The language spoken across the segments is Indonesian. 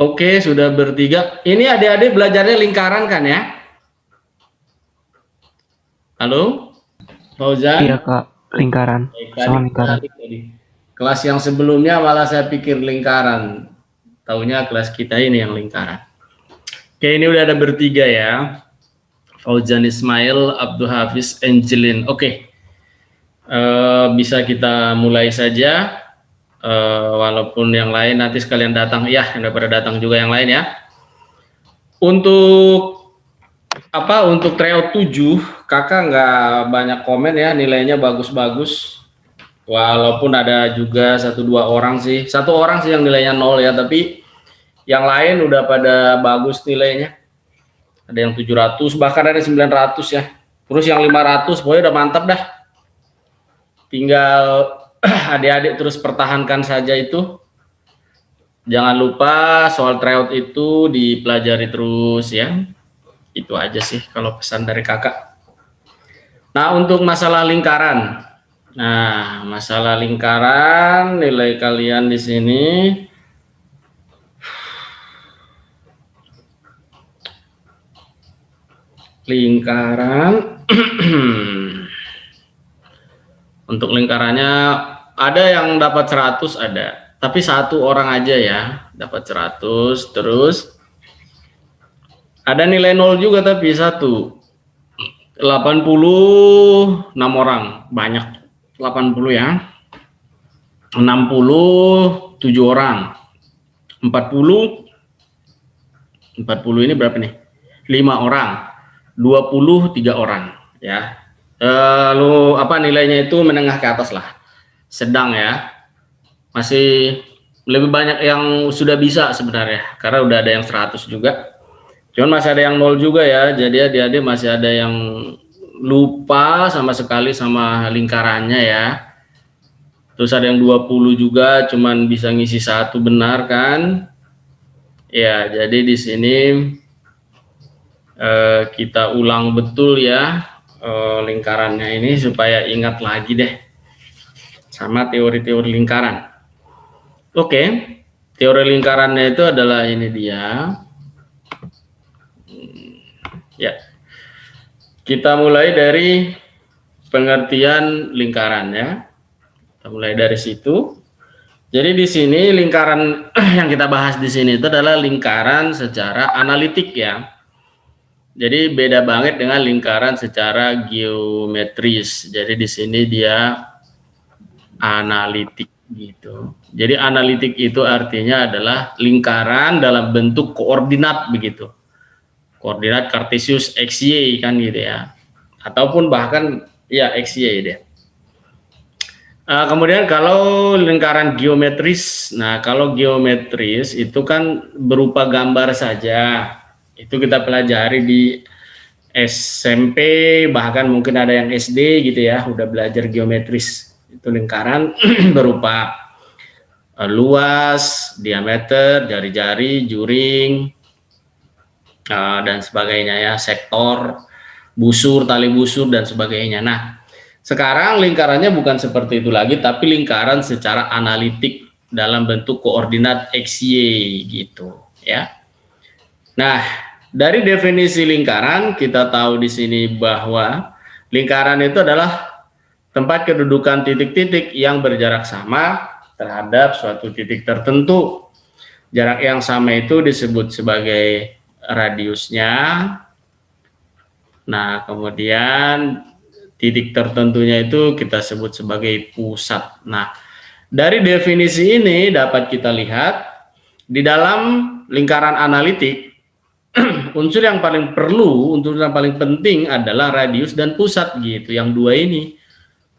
Oke, sudah bertiga. Ini adik-adik belajarnya lingkaran kan ya? Halo, Iya Fauzan? Kak, lingkaran. Baik, tadi Soal lingkaran. kebalik tadi. Kelas yang sebelumnya malah saya pikir lingkaran. Taunya kelas kita ini yang lingkaran. Oke, ini udah ada bertiga ya. Fauzan Ismail, Abdul Hafiz, Angelin. Oke, bisa kita mulai saja. Walaupun yang lain nanti sekalian datang. Ya, yang pada datang juga yang lain ya. Untuk untuk tryout 7, kakak nggak banyak komen ya, nilainya bagus-bagus. Walaupun ada juga 1-2 orang sih, 1 orang sih yang nilainya 0 ya, tapi yang lain udah pada bagus nilainya. Ada yang 700, bahkan ada 900 ya. Terus yang 500, pokoknya udah mantap dah. Tinggal adik-adik terus pertahankan saja itu. Jangan lupa soal tryout itu dipelajari terus ya. Itu aja sih kalau pesan dari kakak. Nah, untuk masalah lingkaran. Nah, masalah lingkaran, nilai kalian di sini lingkaran. Untuk lingkarannya ada yang dapat 100 ada, tapi 1 orang aja ya dapat 100. Terus ada nilai 0 juga tapi 86 orang, banyak 80 ya. 67 orang, 40 ini berapa nih? 5 orang, 23 orang ya. Lalu nilainya itu menengah ke atas lah, sedang ya. Masih lebih banyak yang sudah bisa sebenarnya, karena udah ada yang 100 juga. Cuman masih ada yang 0 juga ya, jadi adik-adik masih ada yang lupa sama sekali sama lingkarannya ya. Terus ada yang 20 juga cuman bisa ngisi 1 benar kan. Ya, jadi di sini kita ulang betul ya lingkarannya ini supaya ingat lagi deh sama teori-teori lingkaran. Oke, teori lingkarannya itu adalah ini dia. Ya, kita mulai dari pengertian lingkaran ya. Kita mulai dari situ. Jadi di sini lingkaran yang kita bahas di sini itu adalah lingkaran secara analitik ya. Jadi beda banget dengan lingkaran secara geometris. Jadi di sini dia analitik gitu. Jadi analitik itu artinya adalah lingkaran dalam bentuk koordinat begitu. Koordinat Kartesius XY kan gitu ya. Ataupun bahkan ya XY deh. Kemudian kalau lingkaran geometris, nah kalau geometris itu kan berupa gambar saja. Itu kita pelajari di SMP, bahkan mungkin ada yang SD gitu ya, udah belajar geometris. Itu lingkaran berupa luas, diameter, jari-jari, juring, dan sebagainya ya, sektor, busur, tali busur, dan sebagainya. Nah, sekarang lingkarannya bukan seperti itu lagi, tapi lingkaran secara analitik dalam bentuk koordinat XY gitu ya. Nah, dari definisi lingkaran kita tahu di sini bahwa lingkaran itu adalah tempat kedudukan titik-titik yang berjarak sama terhadap suatu titik tertentu. Jarak yang sama itu disebut sebagai radiusnya. Nah, kemudian titik tertentunya itu kita sebut sebagai pusat. Nah, dari definisi ini dapat kita lihat di dalam lingkaran analitik unsur yang paling perlu, unsur yang paling penting adalah radius dan pusat gitu. Yang dua ini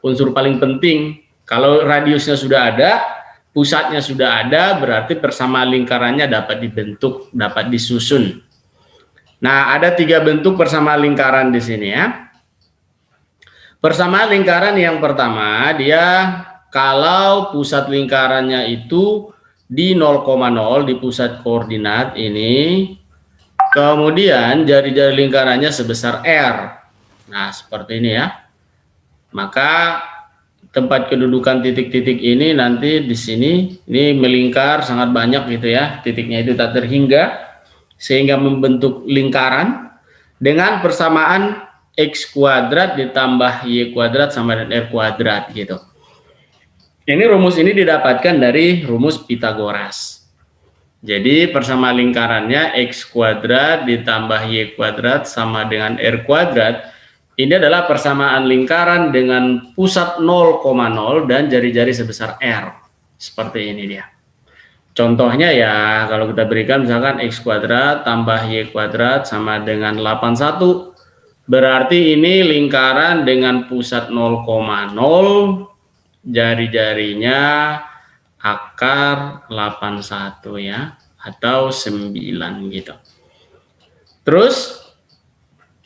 unsur paling penting. Kalau radiusnya sudah ada, pusatnya sudah ada, berarti persamaan lingkarannya dapat dibentuk, dapat disusun. Nah, ada 3 bentuk persamaan lingkaran di sini ya. Persamaan lingkaran yang pertama, dia kalau pusat lingkarannya itu di 0,0 di pusat koordinat ini, kemudian jari-jari lingkarannya sebesar R. Nah, seperti ini ya. Maka tempat kedudukan titik-titik ini nanti di sini ini melingkar sangat banyak gitu ya, titiknya itu tak terhingga sehingga membentuk lingkaran dengan persamaan x kuadrat ditambah y kuadrat sama dengan r kuadrat gitu. Ini rumus ini didapatkan dari rumus Pitagoras. Jadi persamaan lingkarannya x kuadrat ditambah y kuadrat sama dengan r kuadrat. Ini adalah persamaan lingkaran dengan pusat 0,0 dan jari-jari sebesar R. Seperti ini dia. Contohnya ya, kalau kita berikan misalkan x kuadrat tambah y kuadrat sama dengan 81. Berarti ini lingkaran dengan pusat 0,0, jari-jarinya akar 81 ya, atau 9 gitu. Terus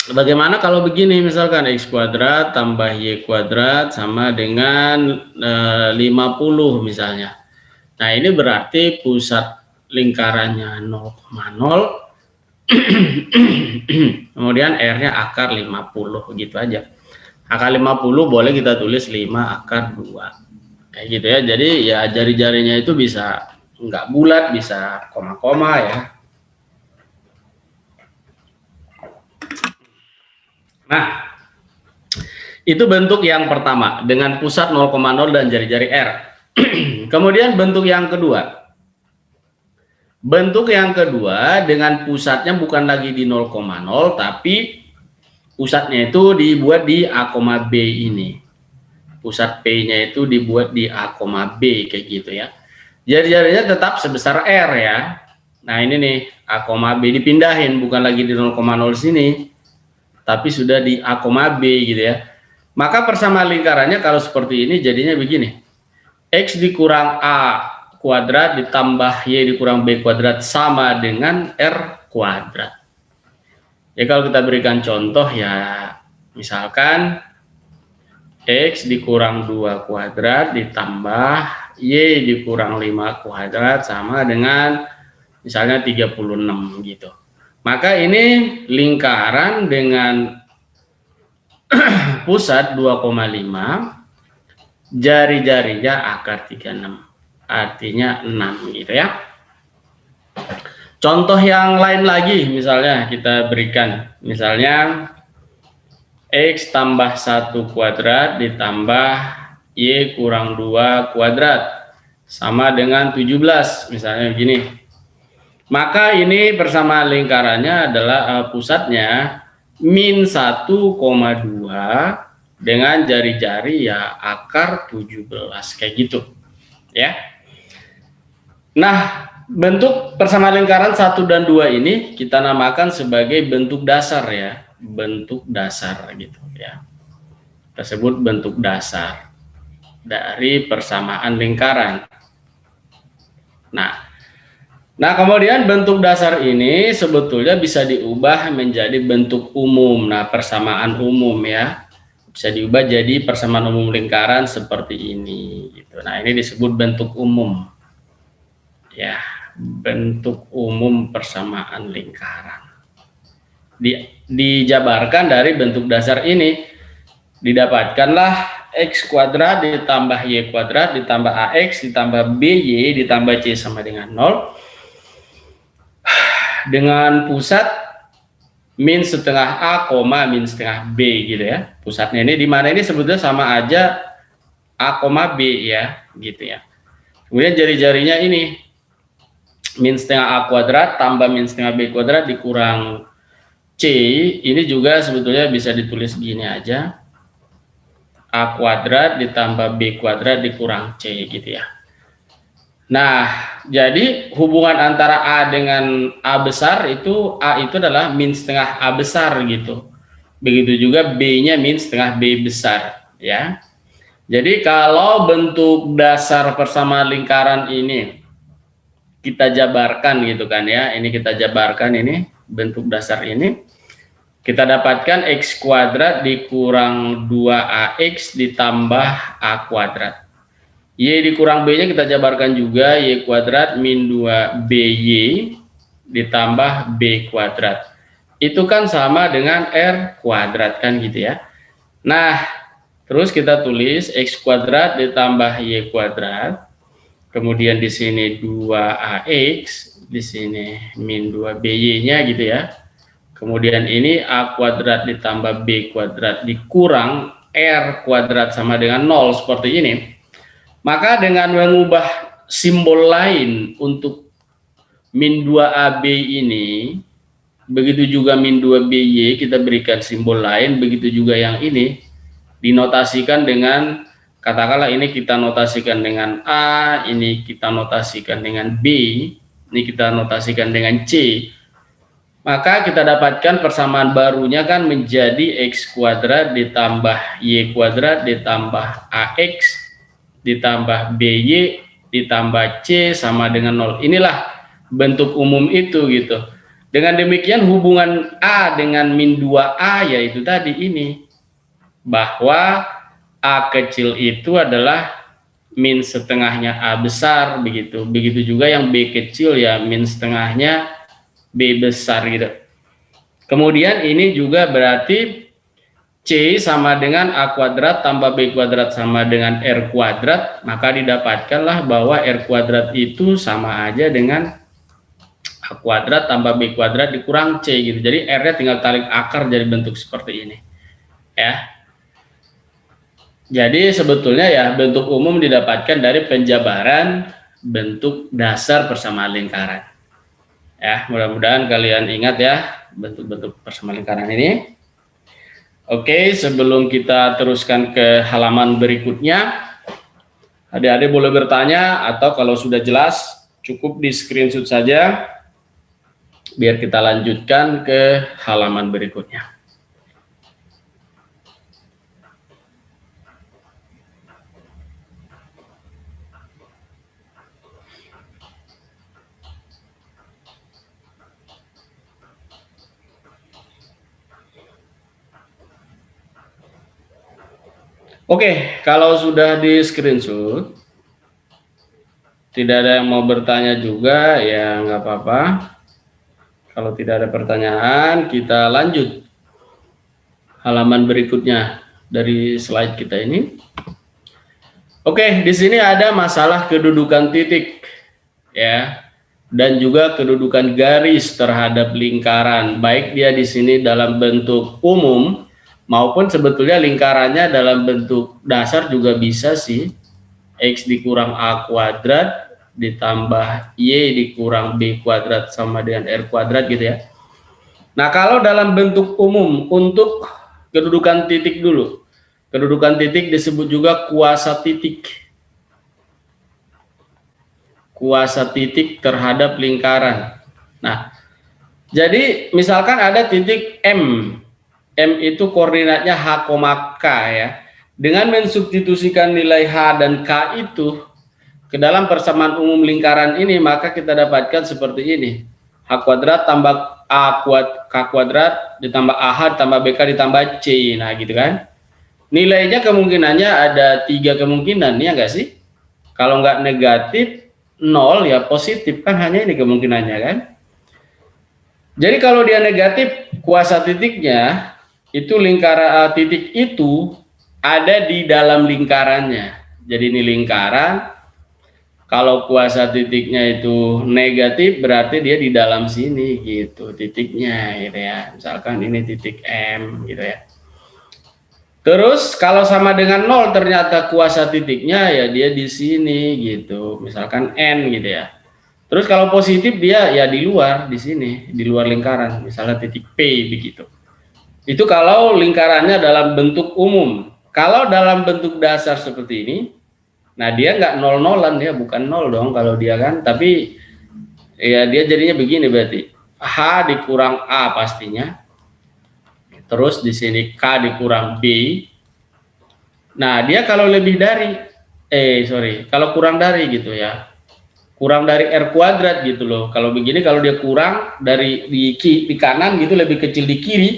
bagaimana kalau begini, misalkan x kuadrat tambah y kuadrat sama dengan 50 misalnya. Nah ini berarti pusat lingkarannya 0,0 kemudian R-nya akar 50 gitu aja. Akar 50 boleh kita tulis 5 akar 2 kayak gitu ya. Jadi ya jari-jarinya itu bisa nggak bulat, bisa koma-koma ya. Nah, itu bentuk yang pertama dengan pusat 0,0 dan jari-jari R. Kemudian bentuk yang kedua. Bentuk yang kedua dengan pusatnya bukan lagi di 0,0 tapi pusatnya itu dibuat di A, B ini. Pusat P-nya itu dibuat di A, B kayak gitu ya. Jari-jarinya tetap sebesar R ya. Nah, ini nih A, B dipindahin bukan lagi di 0,0 sini. Tapi sudah di A, B gitu ya. Maka persamaan lingkarannya kalau seperti ini jadinya begini. X dikurang A kuadrat ditambah Y dikurang B kuadrat sama dengan R kuadrat. Ya kalau kita berikan contoh ya, misalkan X dikurang 2 kuadrat ditambah Y dikurang 5 kuadrat sama dengan misalnya 36 gitu. Maka ini lingkaran dengan pusat 2,5, jari-jarinya akar 36, artinya 6 gitu ya. Contoh yang lain lagi misalnya kita berikan, misalnya X tambah 1 kuadrat ditambah Y kurang 2 kuadrat sama dengan 17, misalnya begini. Maka ini persamaan lingkarannya adalah pusatnya min 1,2 dengan jari-jari ya akar 17 kayak gitu ya. Nah, bentuk persamaan lingkaran 1 dan 2 ini kita namakan sebagai bentuk dasar ya, bentuk dasar gitu ya. Kita sebut bentuk dasar dari persamaan lingkaran. Nah, kemudian bentuk dasar ini sebetulnya bisa diubah menjadi bentuk umum. Nah, persamaan umum ya. Bisa diubah jadi persamaan umum lingkaran seperti ini gitu. Nah, ini disebut bentuk umum. Ya, bentuk umum persamaan lingkaran. Dijabarkan dari bentuk dasar ini didapatkanlah X kuadrat ditambah Y kuadrat ditambah AX ditambah BY ditambah C sama dengan 0 dengan pusat min setengah A, min setengah B gitu ya. Pusatnya ini di mana ini sebetulnya sama aja A, B ya, gitu ya. Kemudian jari-jarinya ini min setengah A kuadrat tambah min setengah B kuadrat dikurang C, ini juga sebetulnya bisa ditulis gini aja. A kuadrat ditambah B kuadrat dikurang C gitu ya. Nah, jadi hubungan antara A dengan A besar itu A itu adalah min setengah A besar gitu. Begitu juga B-nya min setengah B besar ya. Jadi kalau bentuk dasar persamaan lingkaran ini kita jabarkan gitu kan ya. Ini kita jabarkan ini bentuk dasar ini. Kita dapatkan X kuadrat dikurang 2AX ditambah A kuadrat. Y dikurang B-nya kita jabarkan juga Y kuadrat min 2BY ditambah B kuadrat. Itu kan sama dengan R kuadrat kan gitu ya. Nah, Terus kita tulis X kuadrat ditambah Y kuadrat. Kemudian di sini 2AX, di sini min 2BY-nya gitu ya. Kemudian ini A kuadrat ditambah B kuadrat dikurang R kuadrat sama dengan 0 seperti ini. Maka dengan mengubah simbol lain untuk min 2AB ini, begitu juga min 2BY kita berikan simbol lain, begitu juga yang ini dinotasikan dengan, katakanlah ini kita notasikan dengan A, ini kita notasikan dengan B, ini kita notasikan dengan C. Maka kita dapatkan persamaan barunya kan menjadi X kuadrat ditambah Y kuadrat ditambah AX ditambah BY ditambah C sama dengan 0. Inilah bentuk umum itu gitu. Dengan demikian hubungan A dengan min 2A yaitu tadi ini, bahwa A kecil itu adalah min setengahnya A besar begitu. Begitu juga yang B kecil ya min setengahnya B besar gitu. Kemudian ini juga berarti C sama dengan A kuadrat tambah B kuadrat sama dengan R kuadrat, maka didapatkanlah bahwa R kuadrat itu sama aja dengan A kuadrat tambah B kuadrat dikurang C gitu. Jadi R-nya tinggal tarik akar jadi bentuk seperti ini. Ya. Jadi sebetulnya ya bentuk umum didapatkan dari penjabaran bentuk dasar persamaan lingkaran. Ya, mudah-mudahan kalian ingat ya bentuk-bentuk persamaan lingkaran ini. Oke, sebelum kita teruskan ke halaman berikutnya, adik-adik boleh bertanya atau kalau sudah jelas cukup di screenshot saja biar kita lanjutkan ke halaman berikutnya. Oke, kalau sudah di screenshot, tidak ada yang mau bertanya juga, ya nggak apa-apa. Kalau tidak ada pertanyaan, kita lanjut halaman berikutnya dari slide kita ini. Oke, di sini ada masalah kedudukan titik, ya, dan juga kedudukan garis terhadap lingkaran. Baik dia di sini dalam bentuk umum maupun sebetulnya lingkarannya dalam bentuk dasar juga bisa sih. X dikurang A kuadrat ditambah Y dikurang B kuadrat sama dengan R kuadrat gitu ya. Nah, kalau dalam bentuk umum untuk kedudukan titik dulu. Kedudukan titik disebut juga kuasa titik. Kuasa titik terhadap lingkaran. Nah, jadi misalkan ada titik M. M itu koordinatnya H, K ya. Dengan mensubstitusikan nilai H dan K itu ke dalam persamaan umum lingkaran ini, maka kita dapatkan seperti ini. H kuadrat tambah K kuadrat ditambah AH ditambah BK ditambah C. Nah gitu kan. Nilainya kemungkinannya ada 3 kemungkinan, ya enggak sih? Kalau enggak negatif 0 ya positif, kan hanya ini kemungkinannya kan. Jadi kalau dia negatif, kuasa titiknya itu lingkaran titik itu ada di dalam lingkarannya. Jadi ini lingkaran, kalau kuasa titiknya itu negatif berarti dia di dalam sini gitu titiknya gitu ya. Misalkan ini titik M gitu ya. Terus kalau sama dengan 0 ternyata kuasa titiknya ya dia di sini gitu. Misalkan N gitu ya. Terus kalau positif dia ya di luar, di sini, di luar lingkaran, misalnya titik P begitu. Itu kalau lingkarannya dalam bentuk umum. Kalau dalam bentuk dasar seperti ini, nah dia nggak nol-nolan ya, bukan 0 dong kalau dia kan, tapi ya dia jadinya begini berarti. H dikurang A pastinya. Terus di sini K dikurang B. Nah, dia kalau lebih dari kalau kurang dari gitu ya. Kurang dari R kuadrat gitu loh. Kalau begini, kalau dia kurang dari di kanan gitu, lebih kecil di kiri,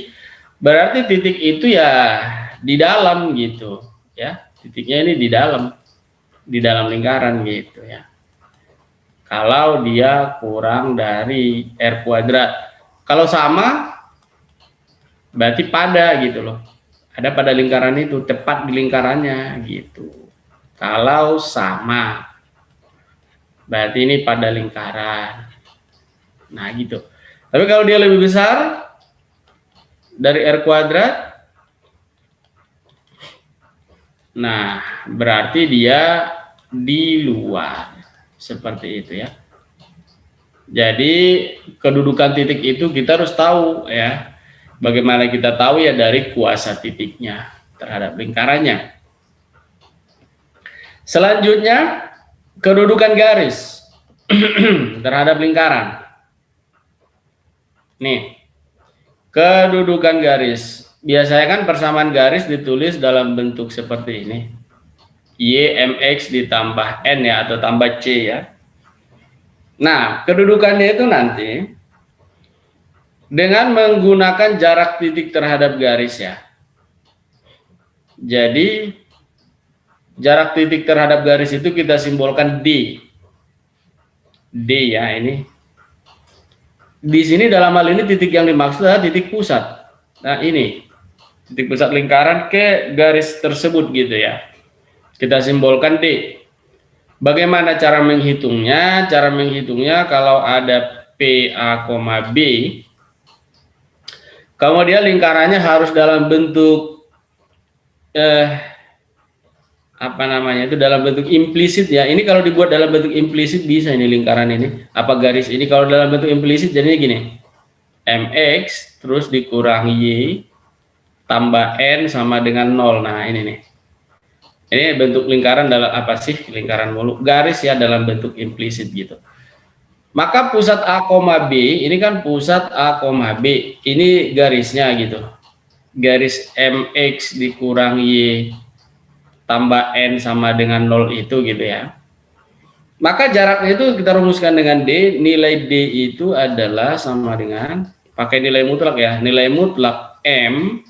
berarti titik itu ya di dalam gitu ya. Titiknya ini di dalam lingkaran gitu ya. Kalau dia kurang dari R kuadrat. Kalau sama berarti pada gitu loh. Ada pada lingkaran itu, tepat di lingkarannya gitu. Kalau sama, berarti ini pada lingkaran. Nah gitu. Tapi kalau dia lebih besar dari R kuadrat, nah berarti dia di luar. Seperti itu ya. Jadi kedudukan titik itu kita harus tahu ya. Bagaimana kita tahu ya dari kuasa titiknya terhadap lingkarannya. Selanjutnya kedudukan garis terhadap lingkaran. Nih, kedudukan garis. Biasanya kan persamaan garis ditulis dalam bentuk seperti ini. YMX ditambah N ya, atau tambah C ya. Nah, kedudukannya itu nanti dengan menggunakan jarak titik terhadap garis ya. Jadi jarak titik terhadap garis itu kita simbolkan D. D ya ini. Di sini dalam hal ini titik yang dimaksud adalah titik pusat. Nah ini titik pusat lingkaran ke garis tersebut gitu ya. Kita simbolkan D. Bagaimana cara menghitungnya? Cara menghitungnya kalau ada PA, B, kemudian lingkarannya harus dalam bentuk apa namanya itu, dalam bentuk implisit ya. Ini kalau dibuat dalam bentuk implisit bisa ini lingkaran ini, apa garis ini kalau dalam bentuk implisit jadinya gini, MX terus dikurang Y tambah N sama dengan 0. Nah ini nih, ini bentuk lingkaran dalam apa sih, lingkaran mulu, garis ya dalam bentuk implisit gitu. Maka pusat A, B ini kan pusat A, B ini garisnya gitu, garis MX dikurang Y tambah N sama dengan 0 itu gitu ya. Maka jaraknya itu kita rumuskan dengan D. Nilai D itu adalah sama dengan, pakai nilai mutlak ya, nilai mutlak M,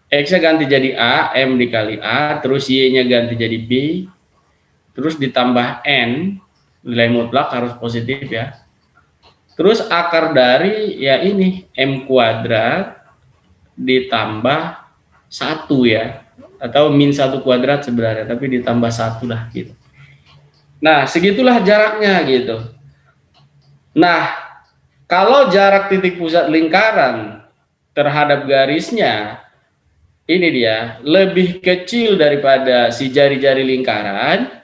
X-nya ganti jadi A, M dikali A, terus Y-nya ganti jadi B, terus ditambah N, nilai mutlak harus positif ya. Terus akar dari ya ini M kuadrat ditambah 1 ya, atau min 1 kuadrat sebenarnya, tapi ditambah 1 lah gitu. Nah segitulah jaraknya gitu. Nah kalau jarak titik pusat lingkaran terhadap garisnya ini dia lebih kecil daripada si jari-jari lingkaran,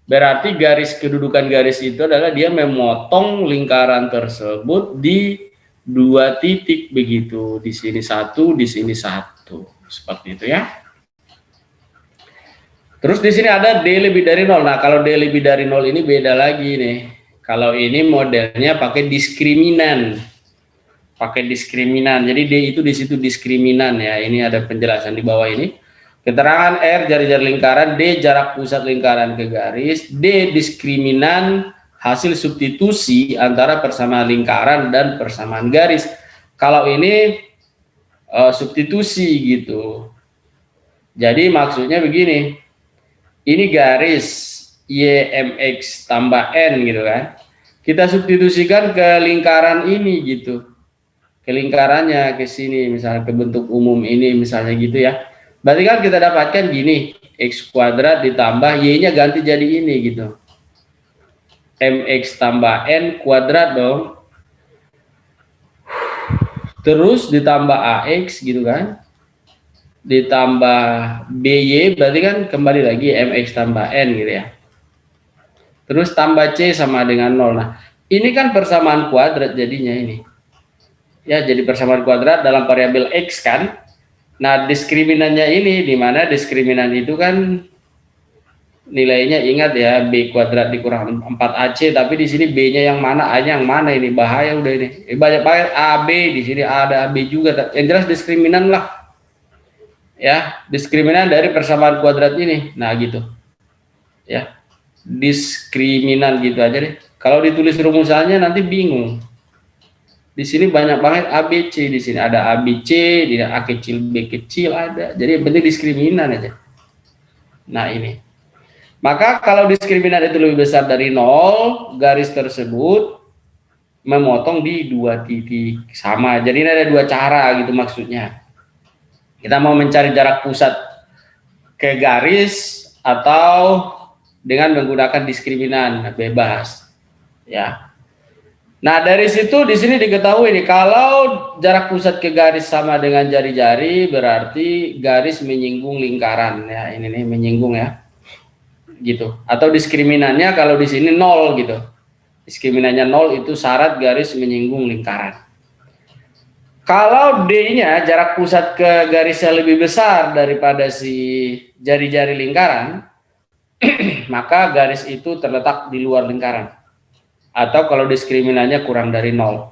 berarti garis, kedudukan garis itu adalah dia memotong lingkaran tersebut di 2 titik begitu, di sini 1, di sini 1, seperti itu ya. Terus di sini ada D lebih dari 0. Nah, kalau D lebih dari 0 ini beda lagi nih. Kalau ini modelnya pakai diskriminan. Pakai diskriminan. Jadi D itu di situ diskriminan ya. Ini ada penjelasan di bawah ini. Keterangan R jari-jari lingkaran, D jarak pusat lingkaran ke garis, D diskriminan hasil substitusi antara persamaan lingkaran dan persamaan garis. Kalau ini substitusi gitu. Jadi maksudnya begini. Ini garis YMX tambah N gitu kan. Kita substitusikan ke lingkaran ini gitu. Ke lingkarannya ke sini, misalnya ke bentuk umum ini misalnya gitu ya. Berarti kan kita dapatkan gini, X kuadrat ditambah Y-nya ganti jadi ini gitu. MX tambah N kuadrat dong. Terus ditambah AX gitu kan. Ditambah BY berarti kan kembali lagi MX tambah N gitu ya. Terus tambah C sama dengan 0. Nah ini kan persamaan kuadrat jadinya ini ya, jadi persamaan kuadrat dalam variabel X kan. Nah diskriminannya ini, dimana diskriminan itu kan nilainya, ingat ya, B kuadrat dikurang 4AC, tapi di sini B-nya yang mana, A-nya yang mana, ini bahaya udah ini. Banyak banget AB, di sini ada AB juga, yang jelas diskriminan lah. Ya, diskriminan dari persamaan kuadrat ini. Nah, gitu. Ya. Diskriminan gitu aja deh. Kalau ditulis rumusannya nanti bingung. Di sini banyak banget ABC, di sini ada ABC, di A kecil, B kecil ada. Jadi yang penting diskriminan aja. Nah, ini. Maka kalau diskriminan itu lebih besar dari 0, garis tersebut memotong di 2 titik sama. Jadi ini ada 2 cara gitu maksudnya. Kita mau mencari jarak pusat ke garis atau dengan menggunakan diskriminan bebas, ya. Nah, dari situ di sini diketahui nih, kalau jarak pusat ke garis sama dengan jari-jari, berarti garis menyinggung lingkaran, ya. Ini nih menyinggung, ya, gitu. Atau diskriminannya kalau di sini 0 gitu. Diskriminannya 0 itu syarat garis menyinggung lingkaran. Kalau D-nya jarak pusat ke garisnya lebih besar daripada si jari-jari lingkaran, maka garis itu terletak di luar lingkaran. Atau kalau diskriminannya kurang dari 0,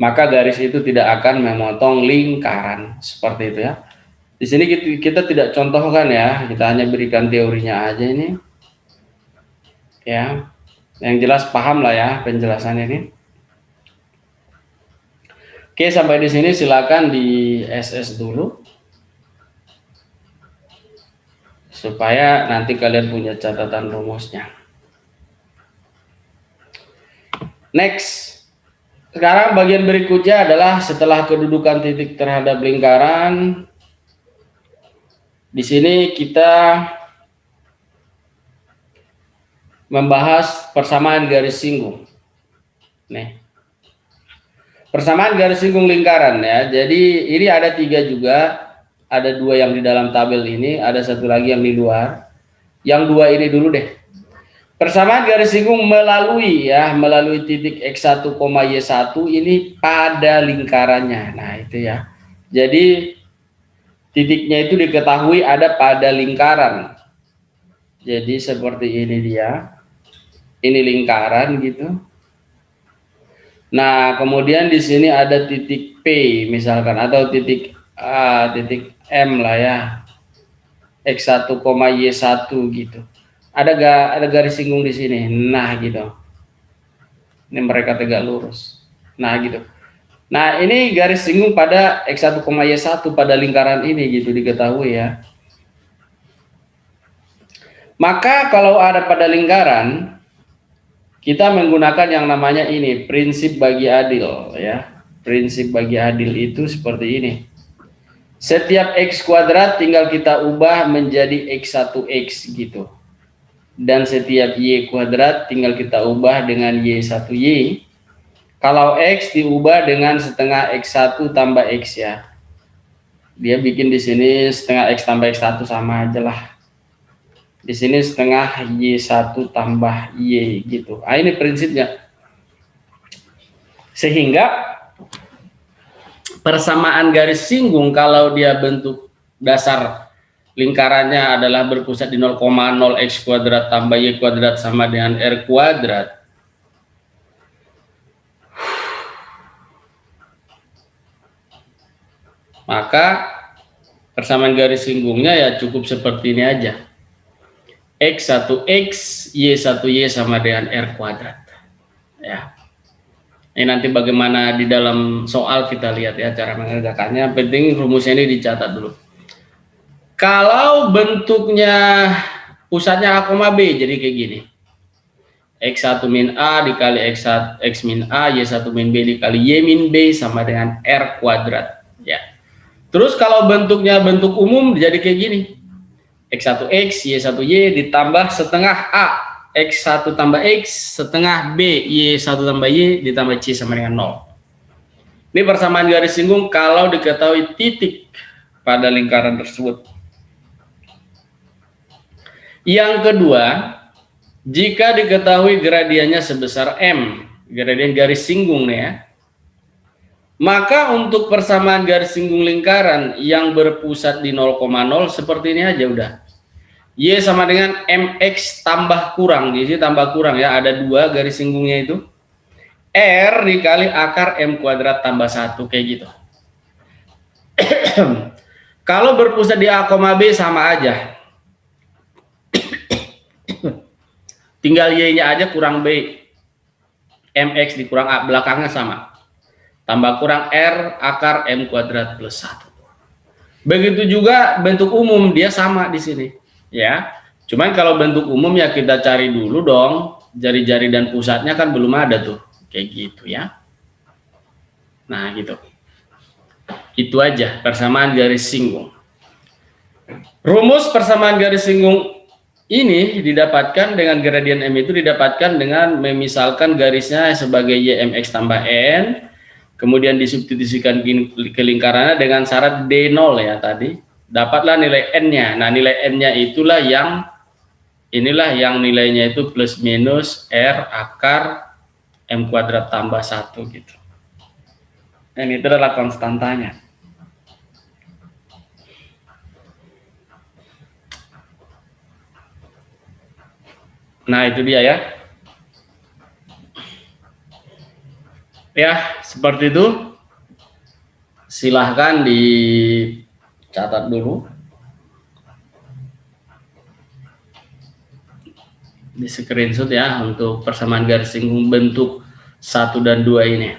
maka garis itu tidak akan memotong lingkaran. Seperti itu, ya. Di sini kita tidak contohkan, ya, kita hanya berikan teorinya aja ini, ya. Yang jelas paham lah, ya, penjelasan ini. Oke, sampai di sini silakan di SS dulu supaya nanti kalian punya catatan rumusnya. Next. Sekarang bagian berikutnya adalah setelah kedudukan titik terhadap lingkaran. Di sini kita membahas persamaan garis singgung. Nih. Persamaan garis singgung lingkaran, ya. Jadi ini ada 3 juga. Ada 2 yang di dalam tabel ini, ada 1 lagi yang di luar. Yang 2 ini dulu deh. Persamaan garis singgung melalui titik X1, Y1 ini pada lingkarannya. Nah, itu, ya. Jadi titiknya itu diketahui ada pada lingkaran. Jadi seperti ini dia. Ini lingkaran gitu. Nah, kemudian di sini ada titik P misalkan, atau titik M lah, ya. X1, Y1 gitu. Ada garis singgung di sini. Nah, gitu. Ini mereka tegak lurus. Nah, gitu. Nah, ini garis singgung pada X1, Y1 pada lingkaran ini gitu diketahui, ya. Maka kalau ada pada lingkaran, kita menggunakan yang namanya ini, prinsip bagi adil, ya. Prinsip bagi adil itu seperti ini. Setiap X kuadrat tinggal kita ubah menjadi X1X gitu. Dan setiap Y kuadrat tinggal kita ubah dengan Y1Y. Kalau X diubah dengan setengah X1 tambah X, ya. Dia bikin di sini setengah X tambah X1 sama aja lah. Di sini setengah Y1 tambah Y gitu. Nah, ini prinsipnya. Sehingga persamaan garis singgung kalau dia bentuk dasar lingkarannya adalah berpusat di 0,0 X kuadrat tambah Y kuadrat sama dengan R kuadrat. Maka persamaan garis singgungnya ya cukup seperti ini aja. X1X, Y1Y sama dengan R kuadrat. Ya. Ini nanti bagaimana di dalam soal kita lihat, ya, cara mengerjakannya. Penting rumusnya ini dicatat dulu. Kalau bentuknya pusatnya A, B, jadi kayak gini. X1 min A dikali X min A, Y1 min B dikali Y min B sama dengan R kuadrat. Ya. Terus kalau bentuknya bentuk umum jadi kayak gini. X1X, Y1Y ditambah setengah A, X1 tambah X, setengah B, Y1 tambah Y ditambah C sama dengan 0. Ini persamaan garis singgung kalau diketahui titik pada lingkaran tersebut. Yang kedua, jika diketahui gradiennya sebesar M, gradien garis singgung nih, ya, maka untuk persamaan garis singgung lingkaran yang berpusat di 0,0 seperti ini aja udah. Y sama dengan MX tambah kurang, di sini tambah kurang, ya, ada 2 garis singgungnya itu. R dikali akar M kuadrat tambah 1 kayak gitu. Kalau berpusat di A, B sama aja. Tinggal Y-nya aja kurang B. MX dikurang A, belakangnya sama. Tambah kurang R akar M kuadrat plus 1. Begitu juga bentuk umum, dia sama di sini, ya. Cuman kalau bentuk umum ya kita cari dulu dong, jari-jari dan pusatnya kan belum ada tuh, kayak gitu, ya. Nah, gitu. Itu aja persamaan garis singgung. Rumus persamaan garis singgung ini didapatkan dengan gradien M itu didapatkan dengan memisalkan garisnya sebagai YMX tambah N, kemudian disubstitusikan ke lingkarannya dengan syarat D0 ya tadi. Dapatlah nilai N-nya. Nah, nilai N-nya inilah yang nilainya itu plus minus R akar M kuadrat tambah 1 gitu. Dan itu adalah konstantanya. Nah, itu dia ya. Ya, seperti itu. Silahkan dicatat dulu. Di screenshot ya untuk persamaan garis singgung bentuk 1 dan 2 ini.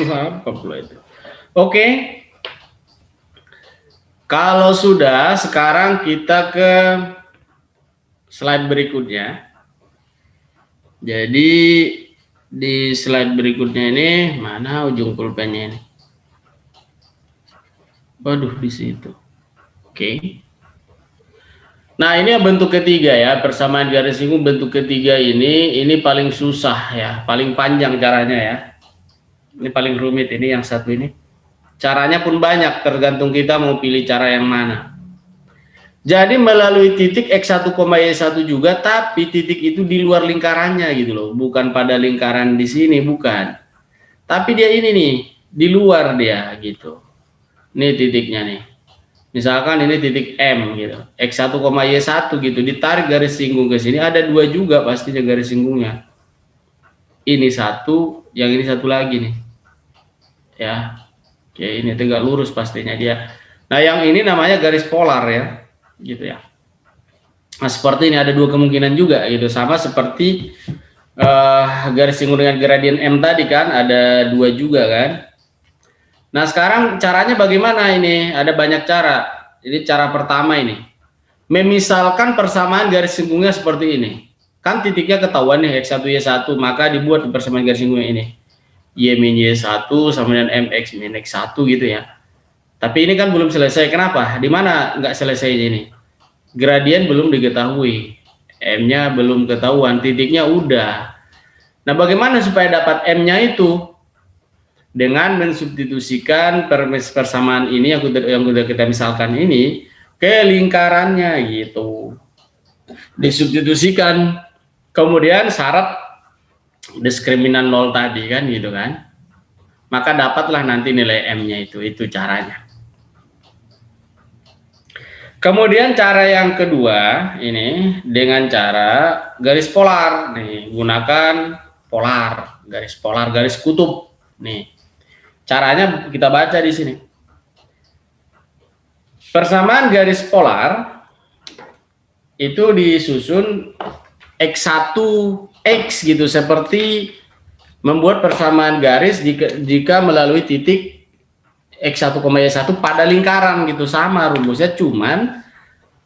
Apa pula itu? Oke. Kalau sudah, sekarang kita ke slide berikutnya. Jadi di slide berikutnya ini mana ujung pulpennya ini? Waduh, di situ. Oke. Nah, ini bentuk ketiga ya, persamaan garis singgung bentuk ketiga ini paling susah ya, paling panjang caranya ya. Ini paling rumit, ini yang satu ini. Caranya pun banyak, tergantung kita mau pilih cara yang mana. Jadi melalui titik X1, Y1 juga, tapi titik itu di luar lingkarannya gitu loh, bukan pada lingkaran di sini, bukan. Tapi dia ini nih, di luar dia gitu. Ini titiknya nih. Misalkan ini titik M gitu, X1, Y1 gitu, ditarik garis singgung ke sini, ada dua juga pastinya garis singgungnya. Ini satu, yang ini satu lagi nih. Ya, oke, ini tegak lurus pastinya dia. Nah, yang ini namanya garis polar ya, gitu ya. Nah, seperti ini ada dua kemungkinan juga gitu, sama seperti garis singgung dengan gradien M tadi kan, ada dua juga kan. Nah, sekarang caranya bagaimana ini? Ada banyak cara. Ini cara pertama ini. Memisalkan persamaan garis singgungnya seperti ini. Kan titiknya ketahuan nih X1, Y1, maka dibuat persamaan garis singgungnya ini. Y min Y1 sama dengan MX min X1 gitu ya. Tapi ini kan belum selesai. Kenapa? Di mana nggak selesai ini? Gradien belum diketahui. M-nya belum ketahuan, titiknya udah. Nah, bagaimana supaya dapat M-nya itu? Dengan mensubstitusikan persamaan ini yang sudah kita misalkan ini ke lingkarannya gitu, disubstitusikan, kemudian syarat diskriminan 0 tadi kan gitu kan, maka dapatlah nanti nilai M-nya itu caranya. Kemudian cara yang kedua ini dengan cara garis polar nih, gunakan polar, garis kutub nih. Caranya kita baca di sini. Persamaan garis polar itu disusun X1 X gitu, seperti membuat persamaan garis jika melalui titik X1, Y1 pada lingkaran gitu, sama rumusnya, cuman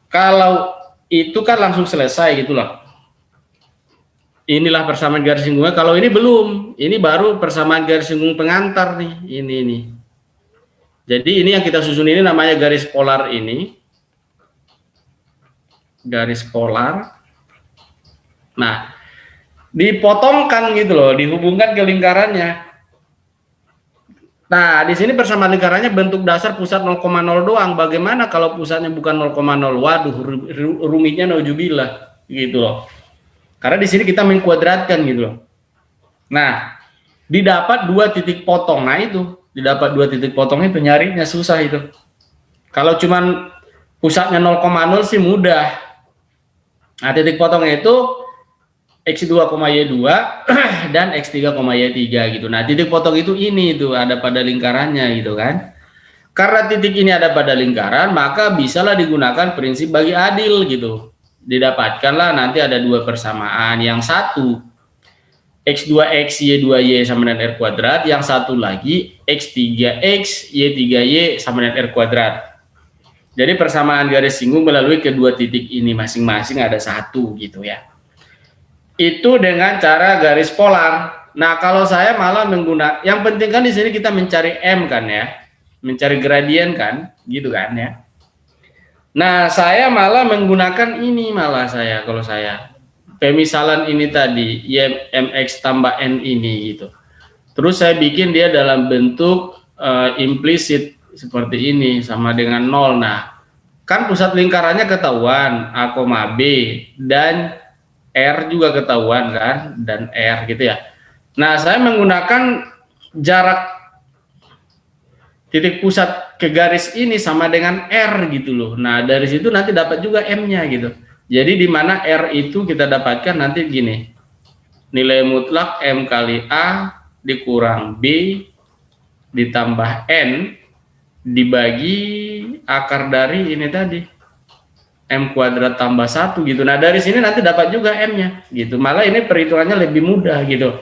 kalau itu kan langsung selesai gitu loh. Inilah persamaan garis singgungnya. Kalau ini belum, ini baru persamaan garis singgung pengantar nih, ini. Jadi ini yang kita susun ini namanya garis polar ini. Garis polar. Nah, dipotongkan gitu loh, dihubungkan ke lingkarannya. Nah, di sini persamaan lingkarannya bentuk dasar pusat 0,0 doang. Bagaimana kalau pusatnya bukan 0,0? Waduh, rumitnya naujubillah gitu loh. Karena di sini kita mengkuadratkan gitu loh. Nah, didapat dua titik potong. Nah, itu didapat dua titik potong itu nyarinya susah itu. Kalau cuman pusatnya 0,0 sih mudah. Nah, titik potongnya itu X2,Y2 dan X3,Y3 gitu. Nah, titik potong itu ini itu ada pada lingkarannya gitu kan. Karena titik ini ada pada lingkaran, maka bisalah digunakan prinsip bagi adil gitu. Didapatkanlah nanti ada dua persamaan. Yang satu X2X Y2Y sama dengan R kuadrat, yang satu lagi X3X Y3Y sama dengan R kuadrat. Jadi persamaan garis singgung melalui kedua titik ini masing-masing ada satu gitu ya. Itu dengan cara garis polar. Nah, kalau saya malah menggunakan, yang penting kan di sini kita mencari M kan ya, mencari gradien kan, gitu kan ya. Nah, saya malah menggunakan ini malah saya kalau saya pemisalan ini tadi y mx tambah n ini gitu. Terus saya bikin dia dalam bentuk implisit seperti ini sama dengan 0. Nah, kan pusat lingkarannya ketahuan A, B dan R juga ketahuan kan, dan R gitu ya. Nah, saya menggunakan jarak titik pusat ke garis ini sama dengan R gitu loh. Nah, dari situ nanti dapat juga M-nya gitu. Jadi di mana R itu kita dapatkan nanti gini. Nilai mutlak M kali A dikurang B ditambah N dibagi akar dari ini tadi. M kuadrat tambah 1 gitu. Nah, dari sini nanti dapat juga M-nya gitu. Malah ini perhitungannya lebih mudah gitu.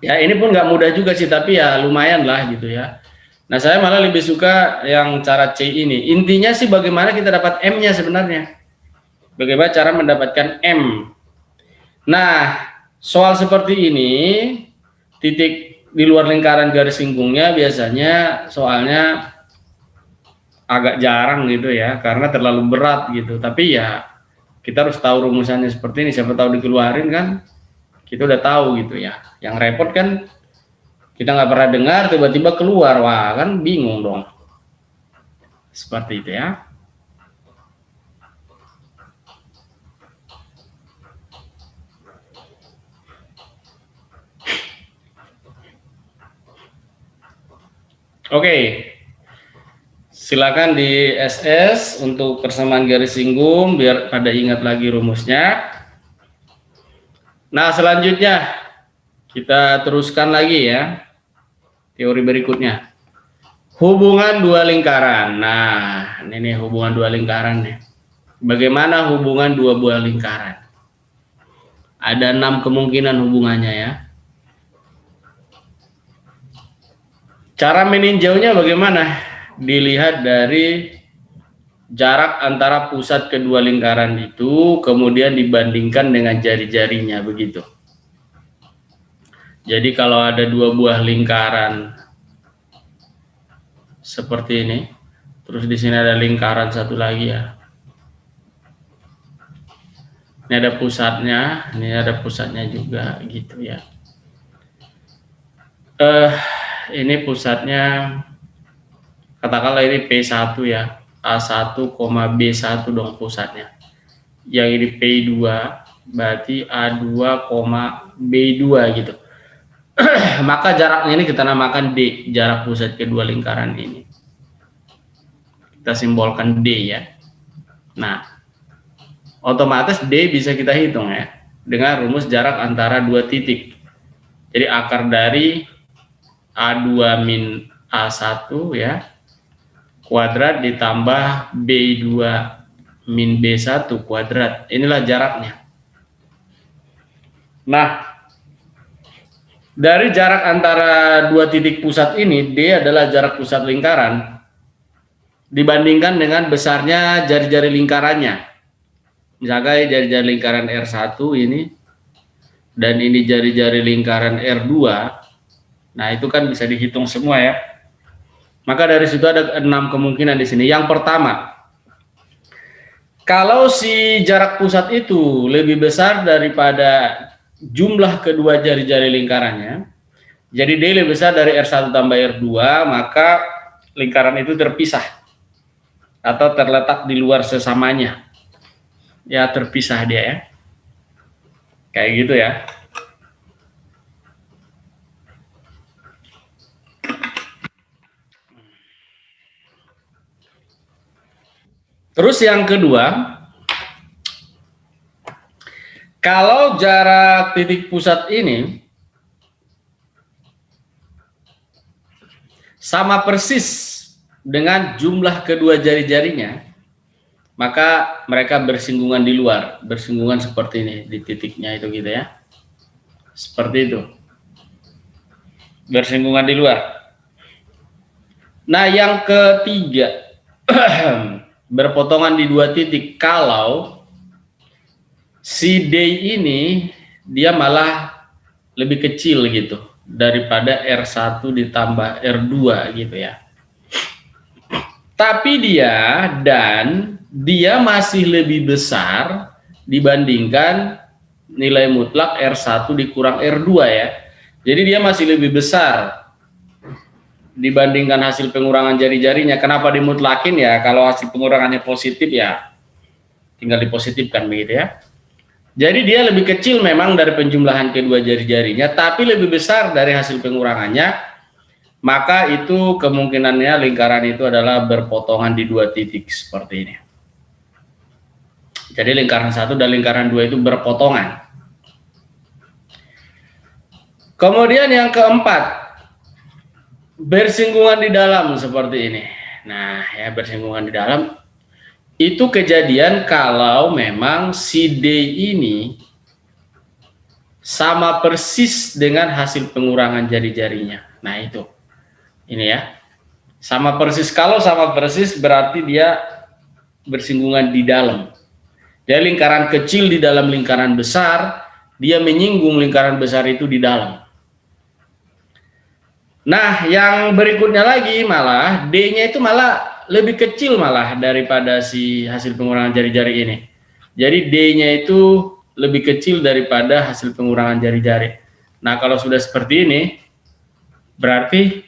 Ya, ini pun nggak mudah juga sih, tapi ya lumayan lah gitu ya. Nah, saya malah lebih suka yang cara C ini. Intinya sih bagaimana kita dapat M-nya sebenarnya. Bagaimana cara mendapatkan M. Nah, soal seperti ini, titik di luar lingkaran garis singgungnya biasanya soalnya agak jarang gitu ya, karena terlalu berat gitu. Tapi ya kita harus tahu rumusannya seperti ini. Siapa tahu dikeluarin kan, kita udah tahu gitu ya. Yang repot kan kita nggak pernah dengar tiba-tiba keluar, wah kan bingung dong. Seperti itu ya. Oke, silakan di SS untuk persamaan garis singgung biar pada ingat lagi rumusnya. Nah, selanjutnya kita teruskan lagi ya teori berikutnya. Hubungan dua lingkaran. Nah, ini hubungan dua lingkaran nih. Bagaimana hubungan dua buah lingkaran? Ada 6 kemungkinan hubungannya ya. Cara meninjaunya bagaimana? Dilihat dari jarak antara pusat kedua lingkaran itu, kemudian dibandingkan dengan jari-jarinya begitu. Jadi kalau ada dua buah lingkaran seperti ini, terus di sini ada lingkaran satu lagi ya. Ini ada pusatnya juga gitu ya. Ini pusatnya katakanlah ini P1 ya. A1, B1 dong pusatnya. Yang ini P2 berarti A2, B2 gitu. Maka jaraknya ini kita namakan D, jarak pusat kedua lingkaran ini. Kita simbolkan D ya. Nah, otomatis D bisa kita hitung ya dengan rumus jarak antara dua titik. Jadi akar dari A2 min A1 ya kuadrat ditambah B2 min B1 kuadrat. Inilah jaraknya. Nah, dari jarak antara dua titik pusat ini, D adalah jarak pusat lingkaran dibandingkan dengan besarnya jari-jari lingkarannya. Misalkan jari-jari lingkaran R1 ini dan ini jari-jari lingkaran R2. Nah, itu kan bisa dihitung semua ya. Maka dari situ ada 6 kemungkinan di sini. Yang pertama, kalau si jarak pusat itu lebih besar daripada jumlah kedua jari-jari lingkarannya, jadi D lebih besar dari R1 tambah R2, maka lingkaran itu terpisah atau terletak di luar sesamanya. Ya, terpisah dia ya. Kayak gitu ya. Terus yang kedua, kalau jarak titik pusat ini sama persis dengan jumlah kedua jari-jarinya, maka mereka bersinggungan di luar, bersinggungan seperti ini di titiknya itu gitu ya. Seperti itu. Bersinggungan di luar. Nah, yang ketiga, berpotongan di dua titik kalau si D ini dia malah lebih kecil gitu daripada R1 ditambah R2 gitu ya. Tapi dia masih lebih besar dibandingkan nilai mutlak R1 dikurang R2 ya. Jadi dia masih lebih besar dibandingkan hasil pengurangan jari-jarinya. Kenapa dimutlakin ya? Kalau hasil pengurangannya positif ya tinggal dipositifkan begitu ya. Jadi dia lebih kecil memang dari penjumlahan kedua jari-jarinya, tapi lebih besar dari hasil pengurangannya. Maka itu kemungkinannya lingkaran itu adalah berpotongan di dua titik seperti ini. Jadi lingkaran 1 dan lingkaran 2 itu berpotongan. Kemudian yang keempat, bersinggungan di dalam seperti ini. Nah ya, bersinggungan di dalam itu kejadian kalau memang si D ini sama persis dengan hasil pengurangan jari-jarinya. Nah itu. Ini ya, sama persis. Kalau sama persis berarti dia bersinggungan di dalam. Jadi lingkaran kecil di dalam lingkaran besar, dia menyinggung lingkaran besar itu di dalam. Nah, yang berikutnya lagi malah D-nya itu malah lebih kecil malah daripada si hasil pengurangan jari-jari ini. Jadi D-nya itu lebih kecil daripada hasil pengurangan jari-jari. Nah, kalau sudah seperti ini, berarti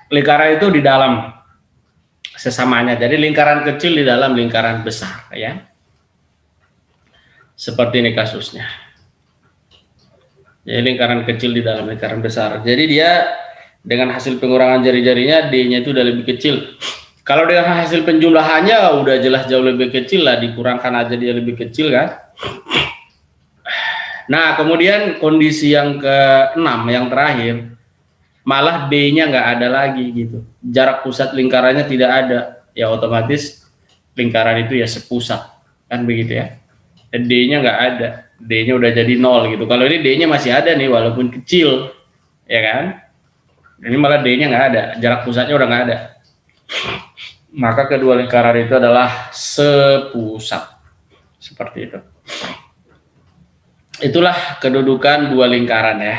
lingkaran itu di dalam sesamanya. Jadi lingkaran kecil di dalam lingkaran besar ya. Seperti ini kasusnya. Jadi lingkaran kecil di dalam lingkaran besar. Jadi dia dengan hasil pengurangan jari-jarinya D-nya itu udah lebih kecil. Kalau dengan hasil penjumlahannya udah jelas jauh lebih kecil lah, dikurangkan aja dia lebih kecil kan. Nah, kemudian kondisi yang ke-6 yang terakhir, malah D-nya nggak ada lagi gitu. Jarak pusat lingkarannya tidak ada. Ya otomatis lingkaran itu ya sepusat. Kan begitu ya. Dan D-nya nggak ada. D-nya udah jadi 0 gitu. Kalau ini D-nya masih ada nih walaupun kecil. Ya kan. Ini malah D-nya nggak ada. Jarak pusatnya udah nggak ada. Maka kedua lingkaran itu adalah sepusat. Seperti itu. Itulah kedudukan dua lingkaran ya.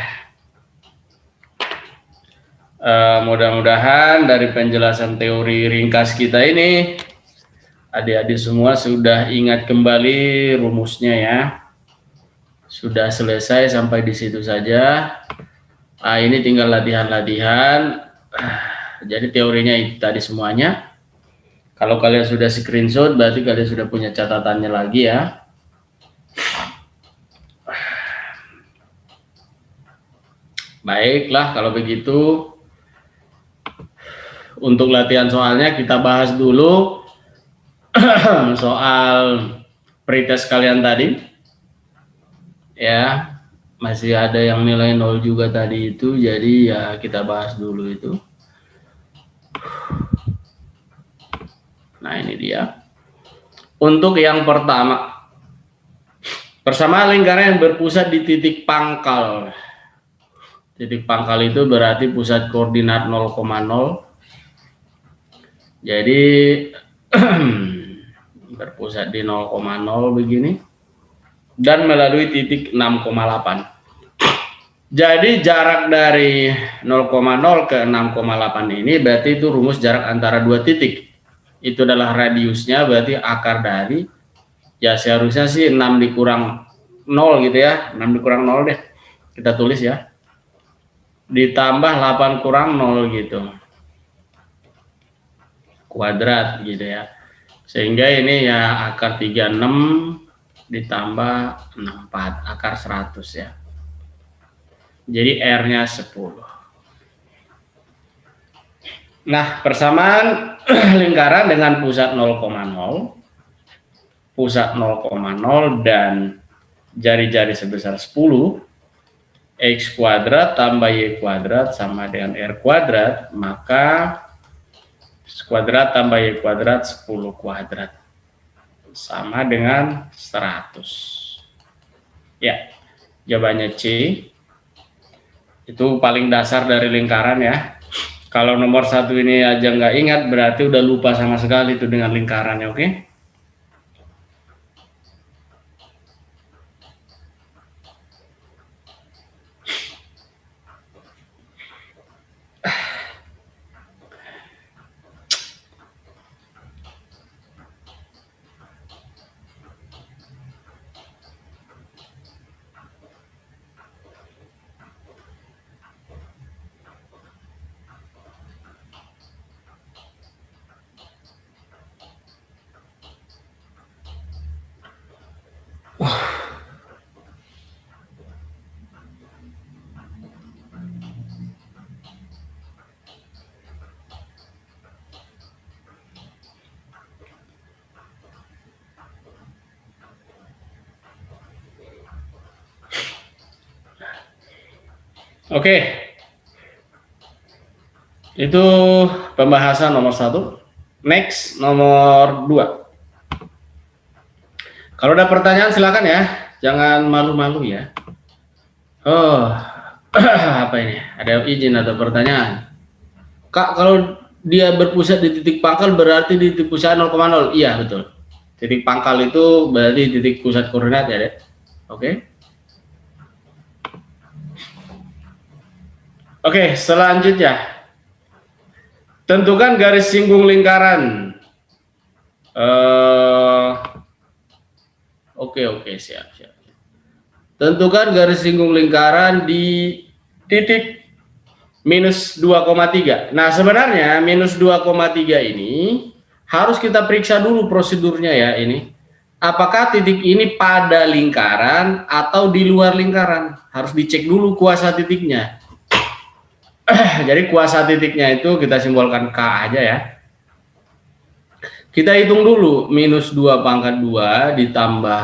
Mudah-mudahan dari penjelasan teori ringkas kita ini adik-adik semua sudah ingat kembali rumusnya ya. Sudah selesai sampai di situ saja. Ini tinggal latihan-latihan. Jadi teorinya itu tadi semuanya. Kalau kalian sudah screenshot berarti kalian sudah punya catatannya lagi ya. Baiklah kalau begitu. Untuk latihan soalnya kita bahas dulu soal pretest kalian tadi. Ya, masih ada yang nilai 0 juga tadi itu. Jadi ya kita bahas dulu itu. Nah, ini dia. Untuk yang pertama, persamaan lingkaran yang berpusat di titik pangkal. Titik pangkal itu berarti pusat koordinat 0,0. Jadi berpusat di 0,0 begini dan melalui titik 6,8. Jadi jarak dari 0,0 ke 6,8 ini berarti itu rumus jarak antara dua titik. Itu adalah radiusnya, berarti akar dari ya seharusnya sih 6 dikurang 0 gitu ya. 6 dikurang 0 deh. Kita tulis ya. Ditambah 8 kurang 0 gitu. Kuadrat gitu ya. Sehingga ini ya akar 36 ditambah 64, akar 100 ya. Jadi R-nya 10. Nah, persamaan lingkaran dengan pusat 0,0, pusat 0,0 dan jari-jari sebesar 10, X kuadrat tambah Y kuadrat sama dengan R kuadrat, maka X kuadrat tambah Y kuadrat 10 kuadrat sama dengan 100. Ya, jawabannya C. Itu paling dasar dari lingkaran ya. Kalau nomor 1 ini aja nggak ingat, berarti udah lupa sama sekali itu dengan lingkarannya, oke? Oke, itu pembahasan nomor 1. Next, nomor 2. Kalau ada pertanyaan silakan ya, jangan malu-malu ya. Oh, apa ini? Ada izin atau pertanyaan? Kak, kalau dia berpusat di titik pangkal berarti di titik pusat 0,0. Iya, betul. Titik pangkal itu berarti titik pusat koordinat ya, Dek. Oke. Oke, selanjutnya. Tentukan garis singgung lingkaran. Oke, siap. Tentukan garis singgung lingkaran di titik minus 2,3. Nah, sebenarnya minus 2,3 ini harus kita periksa dulu prosedurnya ya ini. Apakah titik ini pada lingkaran atau di luar lingkaran? Harus dicek dulu kuasa titiknya. Jadi kuasa titiknya itu kita simbolkan K aja ya. Kita hitung dulu minus 2 pangkat 2 ditambah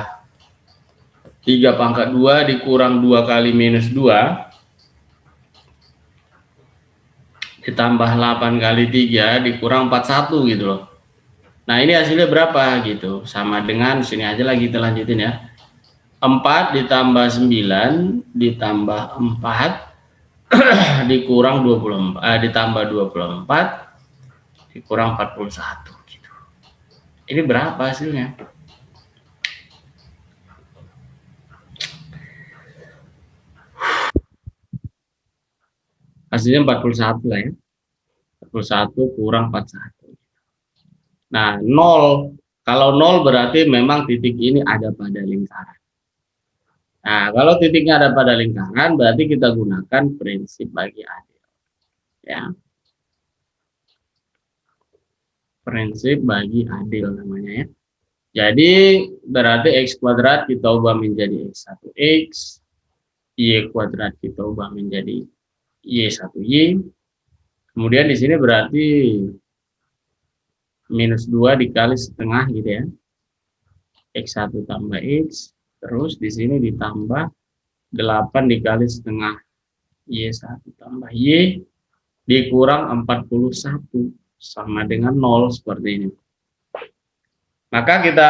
3 pangkat 2 dikurang 2 kali minus 2 ditambah 8 kali 3 dikurang 41 gitu loh. Nah ini hasilnya berapa gitu, sama dengan sini aja lagi kita lanjutin ya. 4 ditambah 9 ditambah 4 dikurang 24 ditambah 24 dikurang 41 gitu. Ini berapa hasilnya? Hasilnya 41 lah ya. 41 kurang 41. Nah, 0. Kalau 0 berarti memang titik ini ada pada lingkaran. Nah, kalau titiknya ada pada lingkaran berarti kita gunakan prinsip bagi adil. Ya. Prinsip bagi adil namanya ya. Jadi berarti X kuadrat kita ubah menjadi X1X, Y kuadrat kita ubah menjadi Y1Y. Kemudian di sini berarti minus 2 dikali setengah gitu ya. X1 tambah X, terus di sini ditambah 8 dikali setengah Y1 tambah Y dikurang 41 sama dengan 0 seperti ini. Maka kita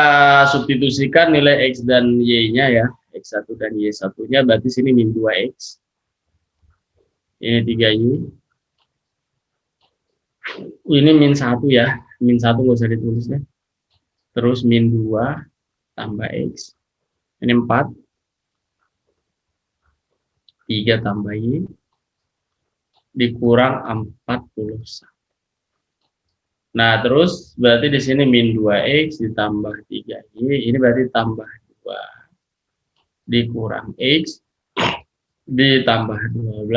substitusikan nilai X dan Y-nya ya. X1 dan Y1-nya berarti sini min 2X. Ini 3Y. Ini min 1 ya. Min 1 nggak usah ditulis ya. Terus min 2 tambah X. Ini 4. 3 tambah Y. Dikurang 41. Nah, terus berarti di sini min 2X ditambah 3Y, ini berarti tambah 2 dikurang X ditambah 12,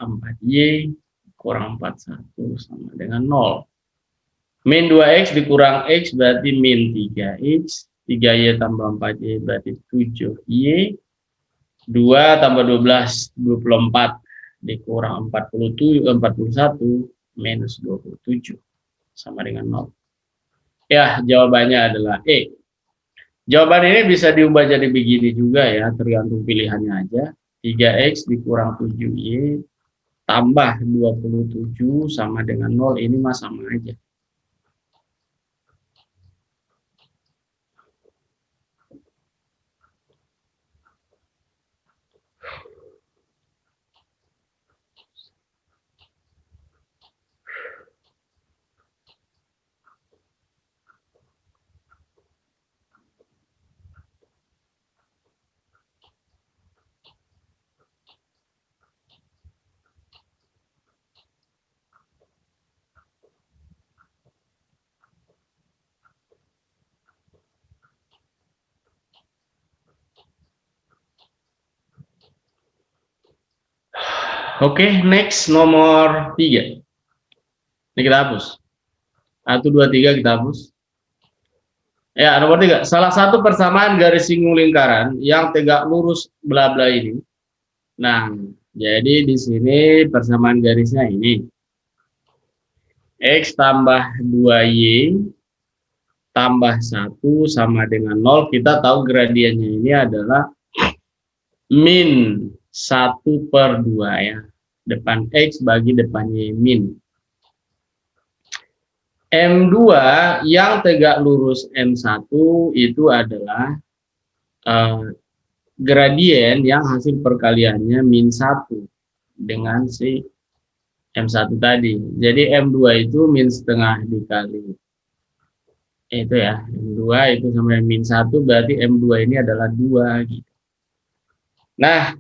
4Y kurang 41 sama dengan 0. Min 2X dikurang X berarti min 3X, 3Y tambah 4Y berarti 7Y, 2 tambah 12, 24 dikurang 41 minus 27 sama dengan 0. Ya, jawabannya adalah E. Jawaban ini bisa diubah jadi begini juga ya, tergantung pilihannya aja. 3X dikurang 7Y tambah 27 sama dengan 0, ini mah sama aja. Oke, next nomor 3. Ini kita hapus. 1, 2, 3 kita hapus. Ya, nomor 3. Salah satu persamaan garis singgung lingkaran yang tegak lurus bla bla ini. Nah, jadi di sini persamaan garisnya ini. X tambah 2Y tambah 1 sama dengan 0. Kita tahu gradiennya ini adalah min 1/2 ya. Depan X bagi depan Y min. M2 yang tegak lurus M1 itu adalah gradien yang hasil perkaliannya min 1 dengan si M1 tadi. Jadi M2 itu min setengah dikali itu ya, M2 itu sama min 1, berarti M2 ini adalah 2 gitu. Nah,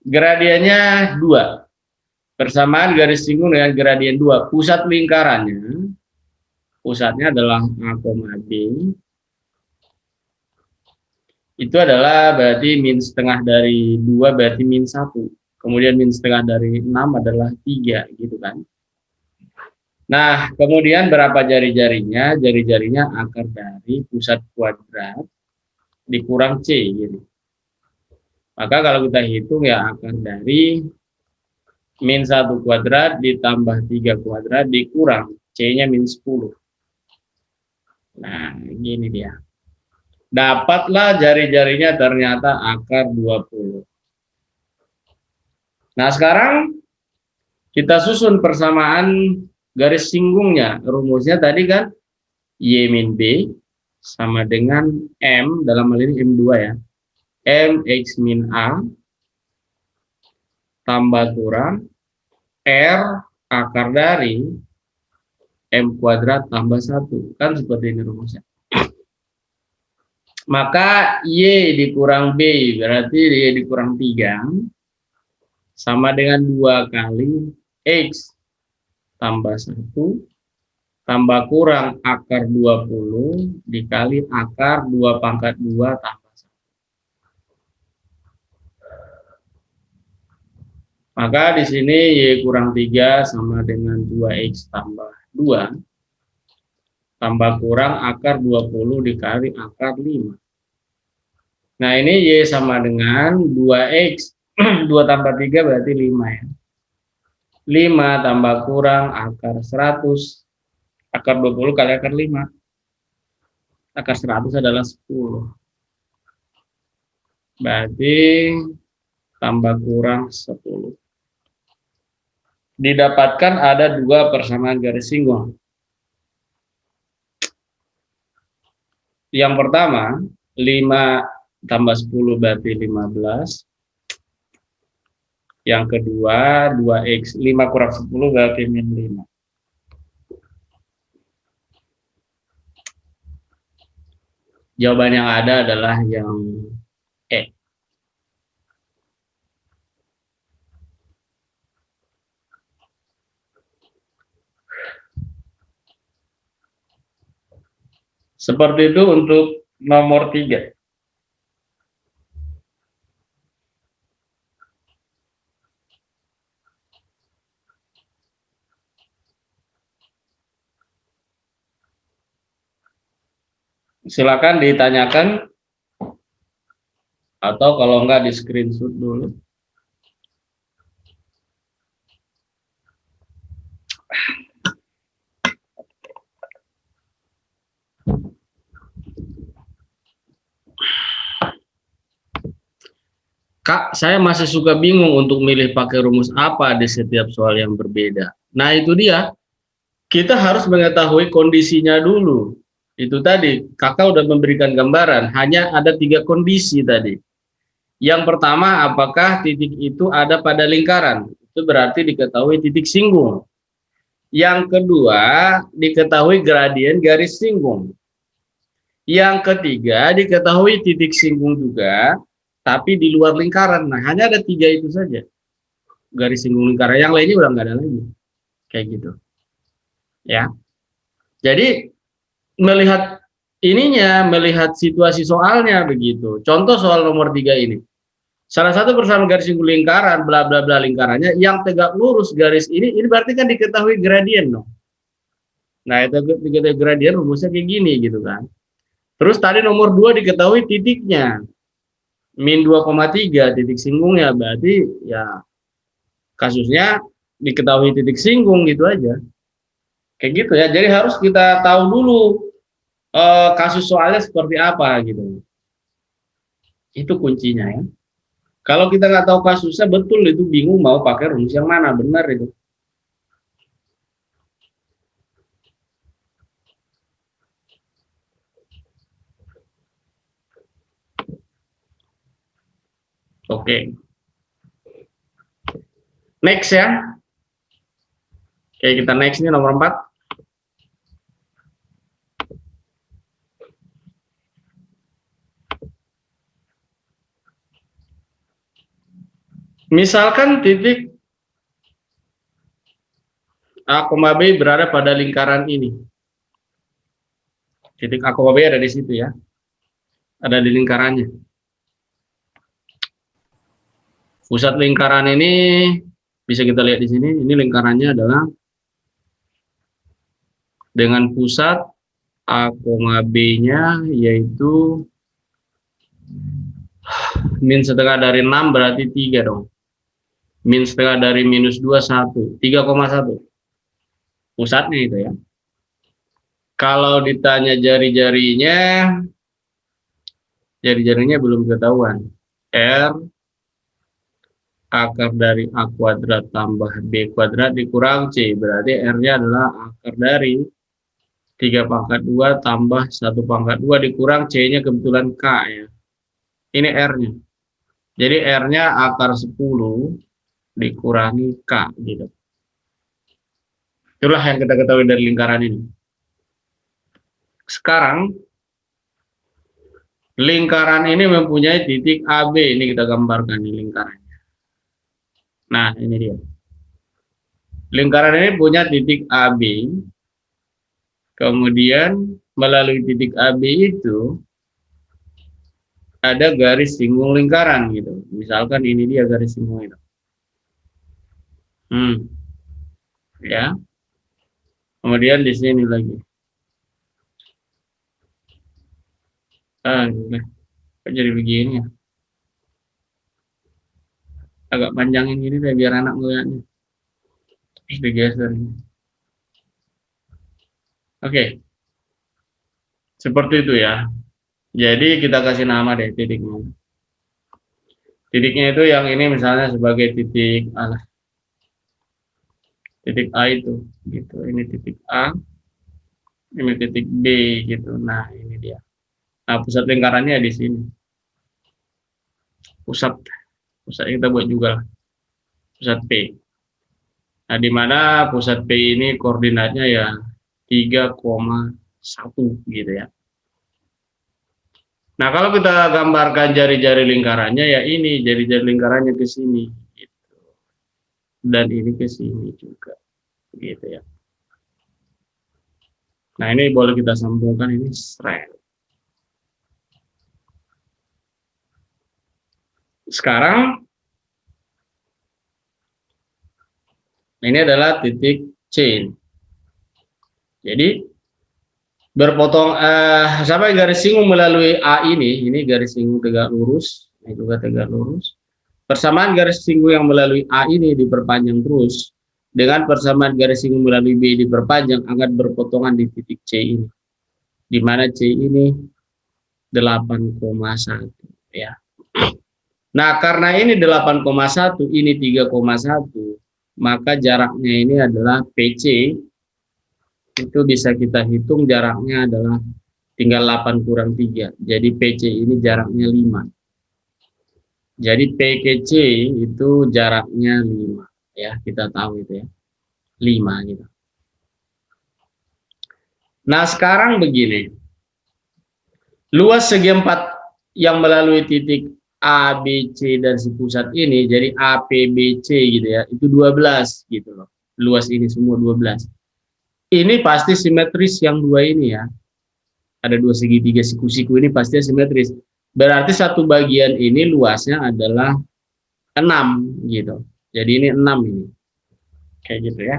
gradiennya 2. Persamaan garis singgung dengan gradien 2. Pusat lingkarannya, pusatnya adalah A, B. Itu adalah berarti min setengah dari 2 berarti min 1. Kemudian min setengah dari 6 adalah 3 gitu kan. Nah, kemudian berapa jari-jarinya? Jari-jarinya akar dari pusat kuadrat dikurang C gitu. Maka kalau kita hitung ya akar dari min 1 kuadrat ditambah 3 kuadrat dikurang C-nya min 10. Nah, gini dia. Dapatlah jari-jarinya ternyata akar 20. Nah, sekarang kita susun persamaan garis singgungnya. Rumusnya tadi kan Y min B sama dengan M, dalam hal ini M2 ya. MX min A tambah kurang R akar dari M kuadrat tambah 1. Kan seperti ini rumusnya. Maka Y dikurang B berarti Y dikurang 3 sama dengan 2 kali X tambah 1 tambah kurang akar 20 dikali akar 2 pangkat 2 tambah 1. Maka di sini Y kurang 3 sama dengan 2X tambah 2 tambah kurang akar 20 dikali akar 5. Nah, ini Y sama dengan 2X 2 tambah 3 berarti 5 ya. 5 tambah kurang akar 100. Akar 20 kali akar 5. Akar 100 adalah 10. Berarti tambah kurang 10. Didapatkan ada 2 persamaan garis singgung. Yang pertama, 5 tambah 10 berarti 15. Yang kedua, 2X 5 kurang 10 berarti min 5. Jawaban yang ada adalah yang E. Seperti itu untuk nomor 3. Silakan ditanyakan atau kalau enggak di screenshot dulu. Kak, saya masih suka bingung untuk milih pakai rumus apa di setiap soal yang berbeda. Nah, itu dia. Kita harus mengetahui kondisinya dulu. Itu tadi, kakak udah memberikan gambaran. Hanya ada 3 kondisi tadi. Yang pertama, apakah titik itu ada pada lingkaran? Itu berarti diketahui titik singgung. Yang kedua, diketahui gradien garis singgung. Yang ketiga, diketahui titik singgung juga, tapi di luar lingkaran. Nah, hanya ada 3 itu saja. Garis singgung lingkaran, yang lainnya udah nggak ada lagi. Kayak gitu. Ya. Jadi, melihat melihat situasi soalnya begitu. Contoh soal nomor 3 ini. Salah satu persamaan garis singgung lingkaran, bla bla bla lingkarannya, yang tegak lurus garis ini berarti kan diketahui gradien dong. Nah, itu diketahui gradien rumusnya kayak gini gitu kan. Terus tadi nomor 2 diketahui titiknya. Min 2,3 titik singgungnya, berarti ya kasusnya diketahui titik singgung gitu aja. Kayak gitu ya. Jadi harus kita tahu dulu kasus soalnya seperti apa gitu. Itu kuncinya ya. Kalau kita nggak tahu kasusnya, betul itu bingung mau pakai rumus yang mana, benar itu. Oke. Next ya. Oke, kita next ini nomor 4. Misalkan titik A, B berada pada lingkaran ini. Titik A, B ada di situ ya. Ada di lingkarannya. Pusat lingkaran ini bisa kita lihat di sini. Ini lingkarannya adalah dengan pusat A, B-nya yaitu min setengah dari 6 berarti 3 dong. Min setengah dari minus 2, 1. 3,1. Pusatnya itu ya. Kalau ditanya jari-jarinya belum ketahuan. R akar dari A kuadrat tambah B kuadrat dikurang C. Berarti R-nya adalah akar dari 3/2 tambah 1/2 dikurang C-nya kebetulan K ya. Ini R-nya. Jadi R-nya akar 10 dikurangi K gitu. Itulah yang kita ketahui dari lingkaran ini. Sekarang lingkaran ini mempunyai titik AB. Ini kita gambarkan di lingkarannya. Nah, ini dia. Lingkaran ini punya titik AB. Kemudian melalui titik AB itu ada garis singgung lingkaran gitu. Misalkan ini dia garis singgung itu. Ya. Kemudian di sini lagi. Kok jadi begini ya? Agak panjangin gini deh biar anak melihatnya. Terus digeser. Oke. Seperti itu ya. Jadi kita kasih nama deh titiknya. Titiknya itu yang ini misalnya sebagai titik A. Titik A itu gitu. Ini titik A. Ini titik B gitu. Nah, ini dia. Nah, pusat lingkarannya di sini. Pusat kita buat juga pusat P. Nah, di mana pusat P ini koordinatnya ya 3,1 gitu ya. Nah, kalau kita gambarkan jari-jari lingkarannya ya ini, jari-jari lingkarannya ke sini gitu. Dan ini ke sini juga gitu ya. Nah, ini boleh kita sambungkan ini seret. Sekarang ini adalah titik C. Jadi berpotong sampai garis singgung melalui A ini garis singgung tegak lurus, ini juga tegak lurus. Persamaan garis singgung yang melalui A ini diperpanjang terus dengan persamaan garis singgung melalui B diperpanjang akan berpotongan di titik C ini. Di mana C ini 8,1 ya. Nah, karena ini 8,1, ini 3,1, maka jaraknya ini adalah PC, itu bisa kita hitung jaraknya adalah tinggal 8 kurang 3. Jadi PC ini jaraknya 5. Jadi PKC itu jaraknya 5. Ya, kita tahu itu ya. 5 gitu. Nah, sekarang begini. Luas segi 4 yang melalui titik A, B, C, dan si pusat ini, jadi A, P, B, C gitu ya, itu 12 gitu loh. Luas ini semua 12. Ini pasti simetris yang dua ini ya. Ada dua segitiga siku-siku ini pasti simetris. Berarti satu bagian ini luasnya adalah 6 gitu. Jadi ini 6 ini. Kayak gitu ya.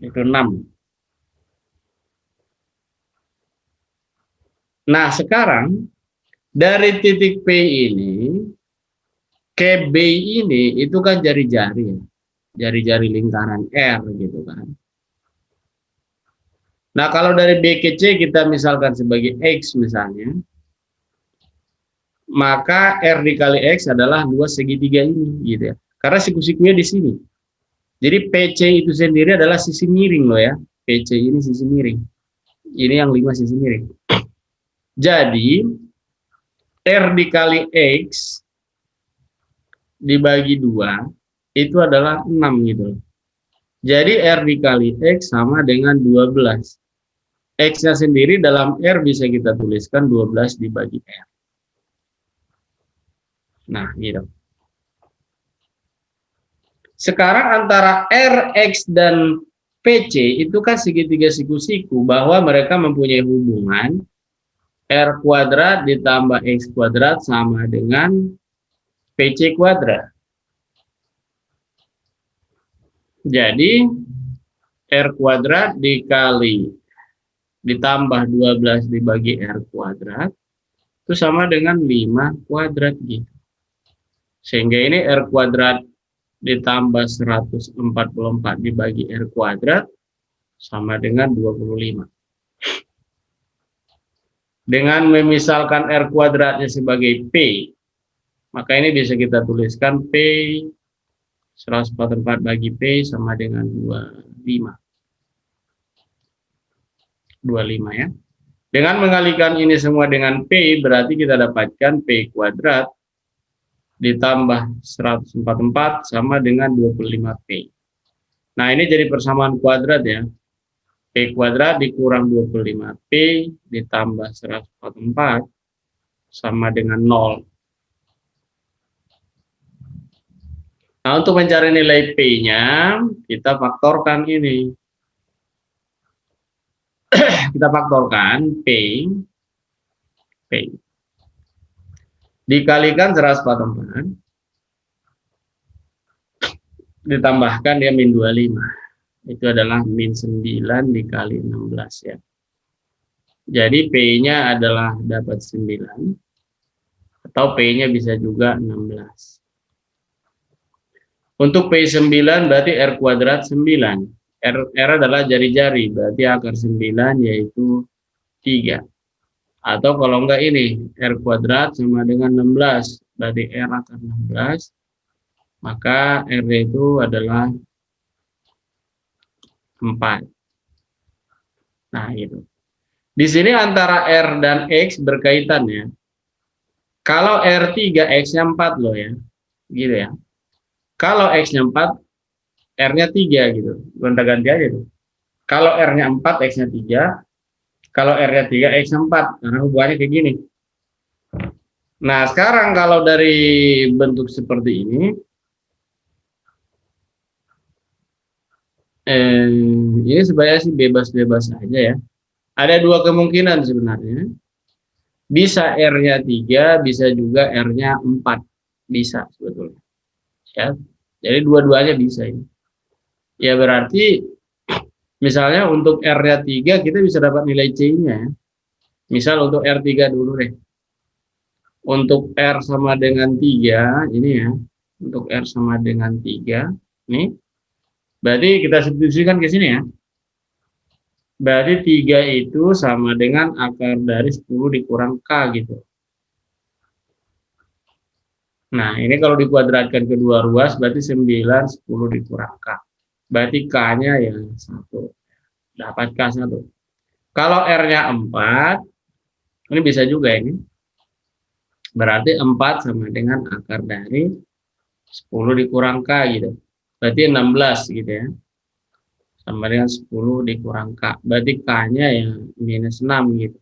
Itu 6. Nah, sekarang dari titik P ini ke B ini itu kan jari-jari ya. Jari-jari lingkaran R gitu kan. Nah, kalau dari B ke C kita misalkan sebagai X misalnya, maka R dikali X adalah luas segitiga ini gitu ya. Karena siku-sikunya di sini. Jadi PC itu sendiri adalah sisi miring loh ya. PC ini sisi miring. Ini yang 5 sisi miring. Jadi R dikali X dibagi 2 itu adalah 6 gitu. Jadi R dikali X sama dengan 12. X-nya sendiri dalam R bisa kita tuliskan 12 dibagi R. Nah, gitu. Sekarang antara R, X, dan PC itu kan segitiga siku-siku bahwa mereka mempunyai hubungan R kuadrat ditambah X kuadrat sama dengan PC kuadrat. Jadi R kuadrat dikali ditambah 12 dibagi R kuadrat itu sama dengan 5 kuadrat gitu. Sehingga ini R kuadrat ditambah 144 dibagi R kuadrat sama dengan 25. Dengan memisalkan R kuadratnya sebagai P, maka ini bisa kita tuliskan P 144 bagi P sama dengan 25. 25 ya. Dengan mengalikan ini semua dengan P, berarti kita dapatkan P kuadrat ditambah 144 sama dengan 25P. Nah, ini jadi persamaan kuadrat ya. P kuadrat dikurang 25P ditambah 144 sama dengan 0. Nah, untuk mencari nilai P-nya, kita faktorkan ini. Kita faktorkan P dikalikan 144 ditambahkan dia min 25. Itu adalah min 9 dikali 16 ya. Jadi P-nya adalah dapat 9 atau P-nya bisa juga 16. Untuk P9 berarti R kuadrat 9. R adalah jari-jari, berarti akar 9 yaitu 3. Atau kalau enggak ini, R kuadrat sama dengan 16, berarti R akar 16, maka R itu adalah 4. Nah, itu. Di sini antara R dan X berkaitan ya. Kalau R 3, X-nya 4 loh ya. Gitu ya. Kalau X-nya 4, R-nya 3 gitu. Gonta-ganti aja tuh. Kalau R-nya 4, X-nya 3. Kalau R-nya 3, X-nya 4. Karena hubungannya kayak gini. Nah, sekarang kalau dari bentuk seperti ini, ini sebenarnya sih bebas-bebas aja ya. Ada dua kemungkinan sebenarnya. Bisa R-nya 3, bisa juga R-nya 4. Bisa sebetulnya. Ya. Jadi dua-duanya bisa ini. Ya berarti misalnya untuk R-nya 3 kita bisa dapat nilai C-nya. Misal untuk R3 dulu deh. Untuk R sama dengan 3, ini ya. Untuk R sama dengan 3, nih. Berarti kita substitusikan ke sini ya. Berarti 3 itu sama dengan akar dari 10 dikurang K gitu. Nah, ini kalau dikuadratkan kedua ruas berarti 9, 10 dikurang K. Berarti K-nya ya 1. Dapat K1. Kalau R-nya 4, ini bisa juga ini. Berarti 4 sama dengan akar dari 10 dikurang K gitu. Berarti 16 gitu ya. Sama dengan 10 dikurang K. Berarti K-nya ya minus 6 gitu.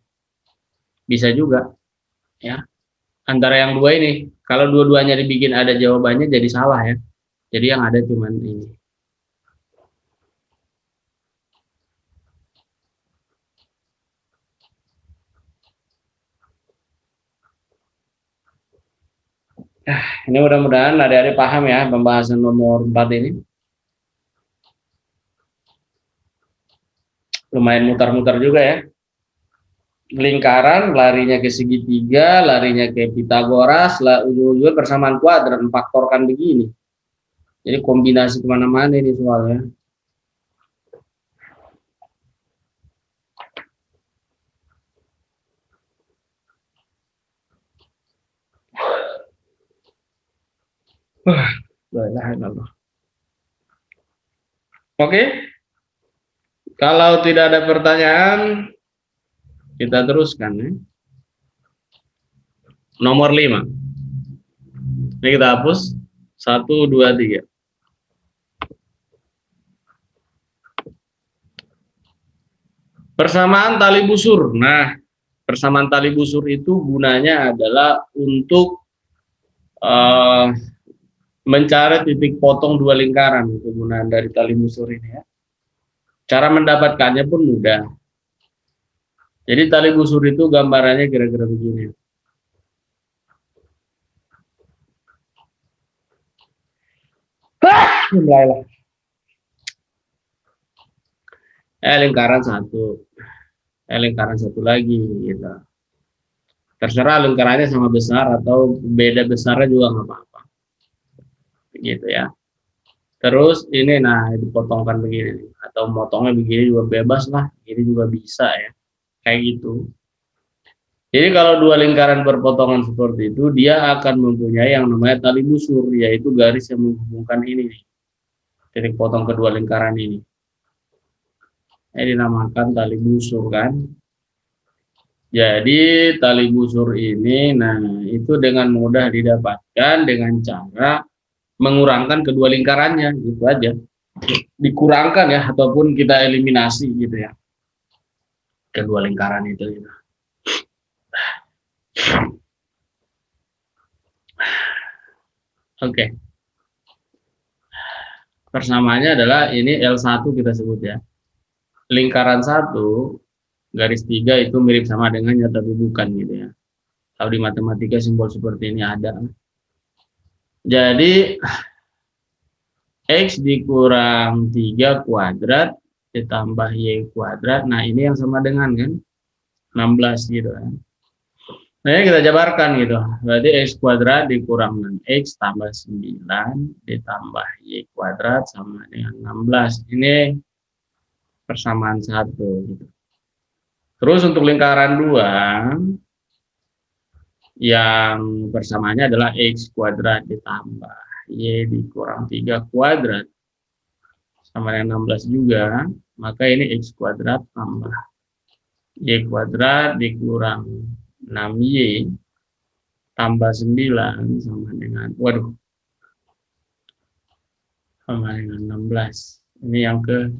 Bisa juga ya. Antara yang dua ini. Kalau dua-duanya dibikin ada jawabannya jadi salah ya. Jadi yang ada cuman ini. Ini mudah-mudahan adik-adik paham ya pembahasan nomor 4 ini. Lumayan mutar-mutar juga ya. Lingkaran, larinya ke segitiga, larinya ke Pitagoras, ujung-ujungnya persamaan kuadrat, faktorkan begini. Jadi kombinasi kemana-mana ini soalnya. Oke, kalau tidak ada pertanyaan, kita teruskan ya. Nomor 5. Ini kita hapus. 1, 2, 3. Persamaan tali busur. Nah, persamaan tali busur itu gunanya adalah untuk mencari titik potong dua lingkaran. Kegunaan dari tali busur ini ya. Cara mendapatkannya pun mudah. Jadi tali busur itu gambarannya kira-kira begini. Mulailah. Lingkaran satu. Lingkaran satu lagi gitu. Terserah lingkarannya sama besar atau beda besarnya juga nggak apa-apa. Gitu ya. Terus ini nah dipotongkan begini atau motongnya begini juga bebas lah. Ini juga bisa ya. Kayak gitu. Jadi kalau dua lingkaran berpotongan seperti itu, dia akan mempunyai yang namanya tali busur, yaitu garis yang menghubungkan ini nih. Titik potong kedua lingkaran ini. Ini dinamakan tali busur kan. Jadi tali busur ini, nah itu dengan mudah didapatkan dengan cara mengurangkan kedua lingkarannya, gitu aja. Dikurangkan ya, ataupun kita eliminasi gitu ya. Kedua lingkaran itu. Gitu. Oke. Persamaannya adalah ini L1 kita sebut ya. Lingkaran 1 garis 3 itu mirip sama dengannya tapi bukan gitu ya. Kalau di matematika simbol seperti ini ada. Jadi X dikurang 3 kuadrat ditambah Y kuadrat. Nah ini yang sama dengan kan 16 gitu kan. Nah ini kita jabarkan gitu. Berarti X kuadrat dikurang 6X tambah 9 ditambah Y kuadrat sama dengan 16. Ini persamaan 1 gitu. Terus untuk lingkaran 2 yang persamaannya adalah X kuadrat ditambah Y dikurang 3 kuadrat sama dengan 16 juga, maka ini X kuadrat tambah Y kuadrat dikurang 6Y tambah 9 sama dengan, sama dengan 16. Ini yang ke.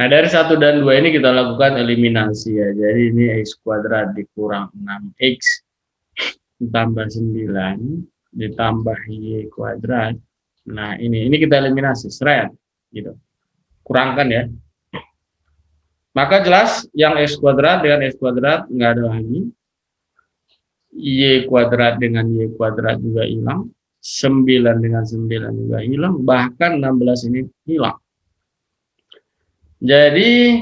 Nah dari 1 dan 2 ini kita lakukan eliminasi ya. Jadi ini X kuadrat dikurang 6X ditambah 9 ditambah Y kuadrat. Nah ini kita eliminasi, seret gitu. Kurangkan ya. Maka jelas yang X kuadrat dengan X kuadrat nggak ada lagi. Y kuadrat dengan Y kuadrat juga hilang. 9 dengan 9 juga hilang. Bahkan 16 ini hilang. Jadi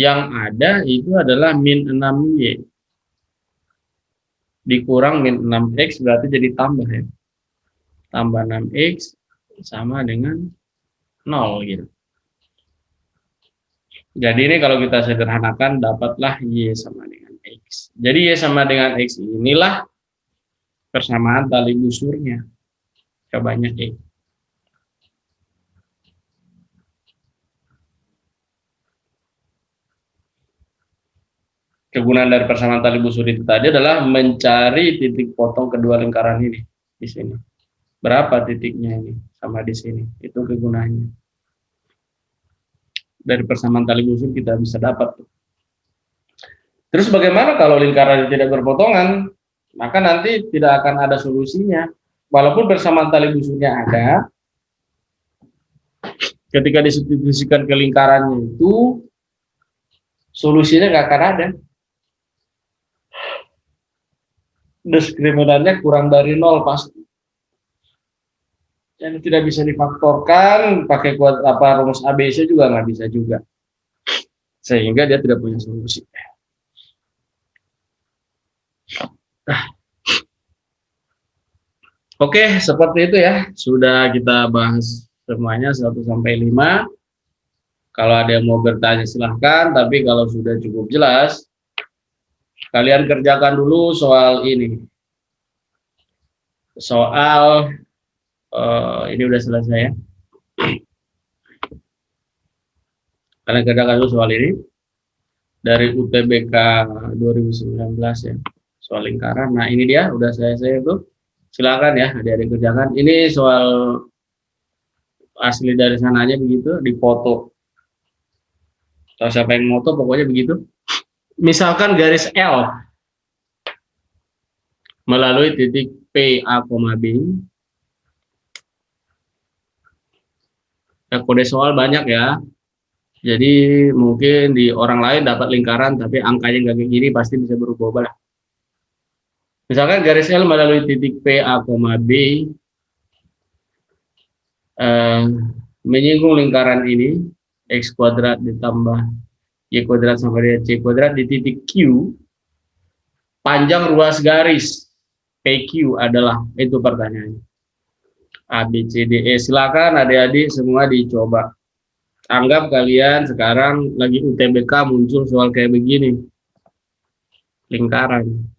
yang ada itu adalah min 6Y dikurang min 6X berarti jadi tambah ya. Tambah 6X sama dengan 0 gitu. Jadi ini kalau kita sederhanakan dapatlah Y sama dengan X. Jadi Y sama dengan X inilah persamaan tali busurnya. Cobanya X. Kegunaan dari persamaan tali busur itu tadi adalah mencari titik potong kedua lingkaran ini di sini. Berapa titiknya ini sama di sini? Itu kegunaannya. Dari persamaan tali busur kita bisa dapat. Terus bagaimana kalau lingkaran tidak berpotongan? Maka nanti tidak akan ada solusinya. Walaupun persamaan tali busurnya ada, ketika disubstitusikan ke lingkarannya itu solusinya nggak akan ada. Diskriminannya kurang dari 0 pasti. Yang tidak bisa difaktorkan pakai rumus ABC juga nggak bisa juga, sehingga dia tidak punya solusi. Oke, seperti itu ya. Sudah kita bahas semuanya 1 sampai 5. Kalau ada yang mau bertanya silahkan, tapi kalau sudah cukup jelas, kalian kerjakan dulu soal ini. Soal ini udah selesai ya. Kalian kerjakan dulu soal ini dari UTBK 2019 ya. Soal lingkaran. Nah, ini dia udah saya itu. Silakan ya adik-adik kerjakan. Ini soal asli dari sananya begitu, dipoto. Kalau siapa yang moto pokoknya begitu. Misalkan garis L melalui titik P, A, B. Kode soal banyak ya. Jadi mungkin di orang lain dapat lingkaran tapi angkanya nggak kayak gini pasti bisa berubah-ubah. Misalkan garis L melalui titik P, A, B menyinggung lingkaran ini X kuadrat ditambah Y kuadrat sama dengan C kuadrat di titik Q, panjang ruas garis PQ adalah, itu pertanyaannya. A, B, C, D, E. Silakan adik-adik semua dicoba. Anggap kalian sekarang lagi UTBK muncul soal kayak begini. Lingkaran.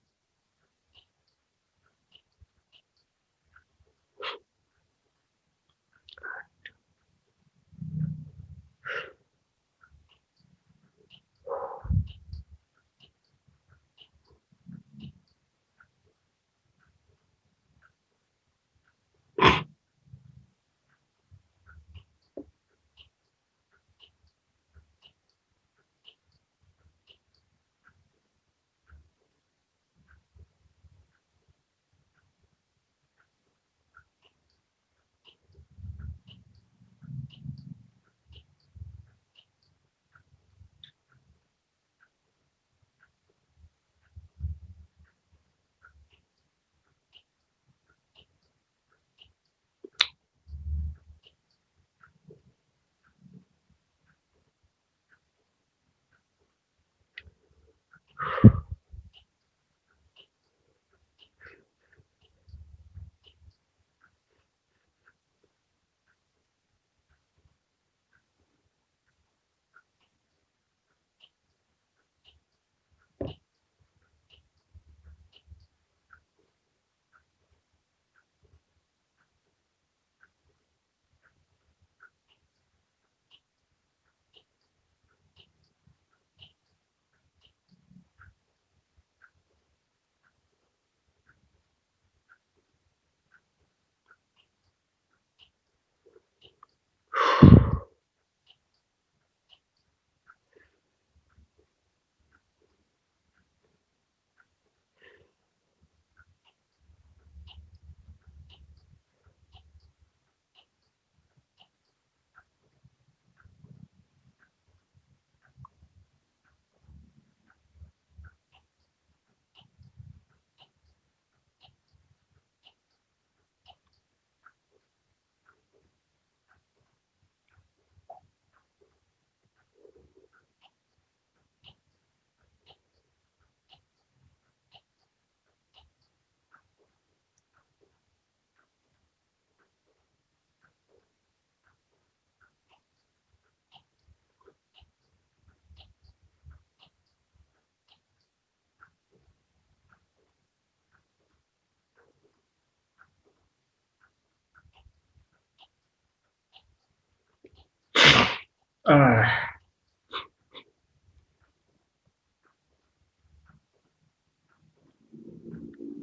Ah.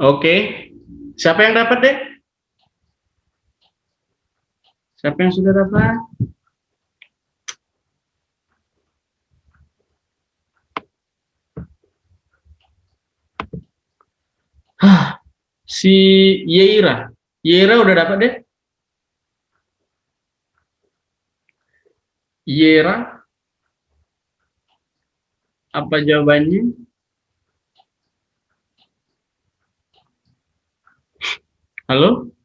Oke. Siapa yang dapat deh? Siapa yang sudah dapat? Hah, si Yeira. Yeira udah dapat deh? Yeira, apa jawabannya? Halo?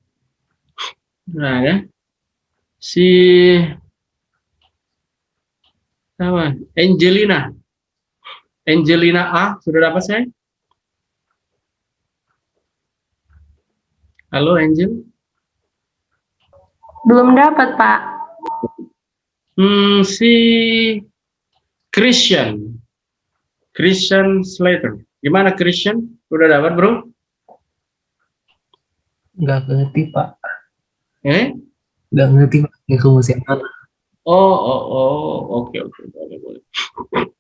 Nah ya. Si apa? Angelina. Angelina A sudah dapat saya? Halo Angel. Belum dapat, Pak. Si Christian. Christian Slater. Gimana Christian? Udah dapat, Bro? Nggak ngerti, Pak. Eh? Nggak ngerti, Pak. Ini rumus yang mana? Oke, boleh.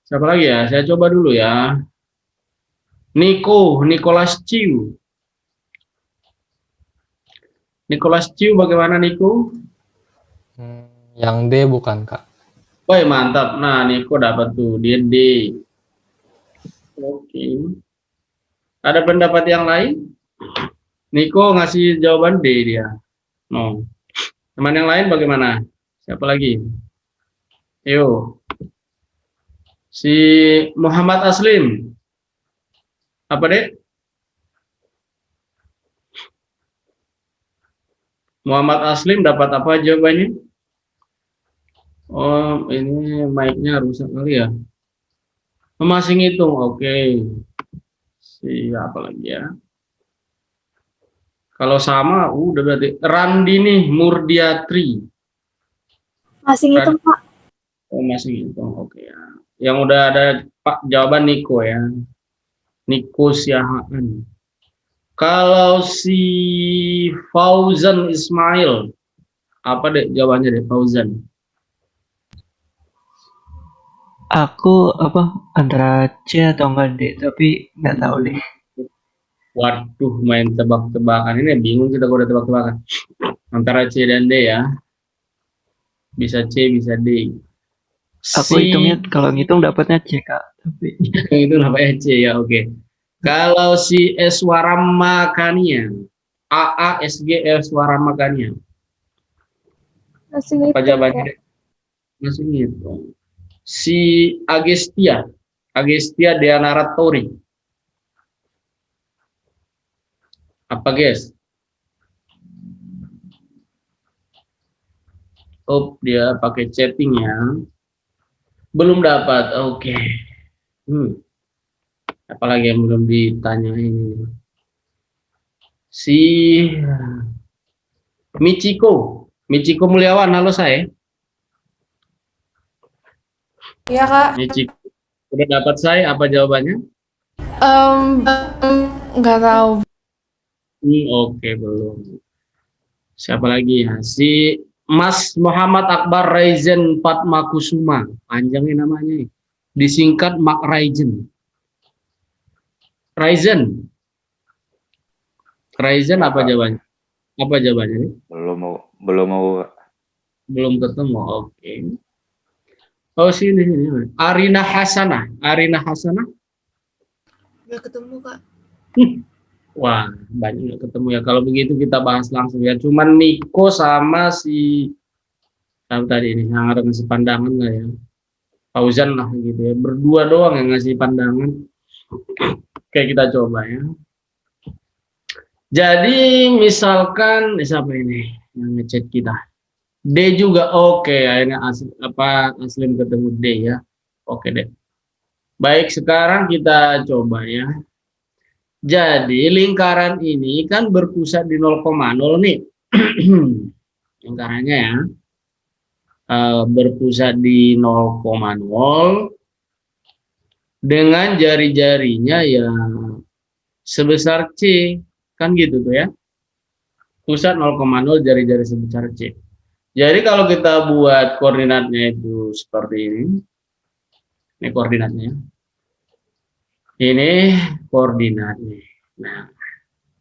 Siapa lagi ya? Saya coba dulu ya. Nicholas Chiu. Nicholas Chiu bagaimana Nico? Yang D bukan, Kak. Woi, mantap. Nah, Nico dapat tuh. Dia D. Oke. Ada pendapat yang lain? Nico ngasih jawaban D dia. No. Teman yang lain bagaimana? Siapa lagi? Yo. Si Muhammad Aslim. Apa deh? Muhammad Aslim dapat apa jawabannya? Oh, ini mic-nya rusak kali ya. Masih ngitung. Oke. Siapa lagi ya? Kalau sama, udah berarti. Randini Murdiatri. Masih ngitung, Pak. Oh, masih ngitung. Oke ya. Yang udah ada Pak jawaban Niko ya. Niko Siahaan. Kalau si Fauzan Ismail, apa deh jawabannya deh Fauzan? Aku antara C atau enggak D, tapi nggak tahu deh. Waduh, main tebak-tebakan ini bingung kita kalau udah tebak-tebakan. Antara C dan D ya. Bisa C, bisa D. Aku hitungnya kalau ngitung dapatnya C, Kak. Tapi itu namanya C ya, oke. Kalau si Eswaramakania, AASG Eswaramakania, Masih apa ngitung, jawabannya? Pak. Masih ngitung. Si Agestia Deanaratori, apa guys? Oh, dia pakai chatting ya. Belum dapat, oke. Apalagi yang belum ditanyain. Si Michiko Mulyawan, halo saya. Iya, Kak. Michiko, udah dapat saya, apa jawabannya? Nggak tahu. Oke, belum. Siapa lagi ya? Si Mas Muhammad Akbar Raizen Fatmakusuma, panjangnya namanya. Disingkat Mak Raizen. Raizen apa jawabannya? Apa jawabannya? Belum ketemu. Oke. Oh, sini. Arina Hasanah. Nggak ketemu, Kak. Wah, banyak nggak ketemu ya. Kalau begitu kita bahas langsung ya. Cuman Niko sama si tadi ini yang ada ngasih pandangan lah ya. Fauzan lah gitu ya. Berdua doang yang ngasih pandangan. Oke, kita coba ya. Jadi misalkan siapa ini yang ngechat kita? D juga oke. Akhirnya Aslim ketemu D ya. Oke deh. Baik, sekarang kita coba ya. Jadi lingkaran ini kan berpusat di 0,0 nih. Lingkarannya ya. Berpusat di 0,0 dengan jari-jarinya ya sebesar C. Kan gitu tuh ya. Pusat 0,0, jari-jari sebesar C. Jadi kalau kita buat koordinatnya itu seperti ini koordinatnya. Ini koordinatnya. Nah,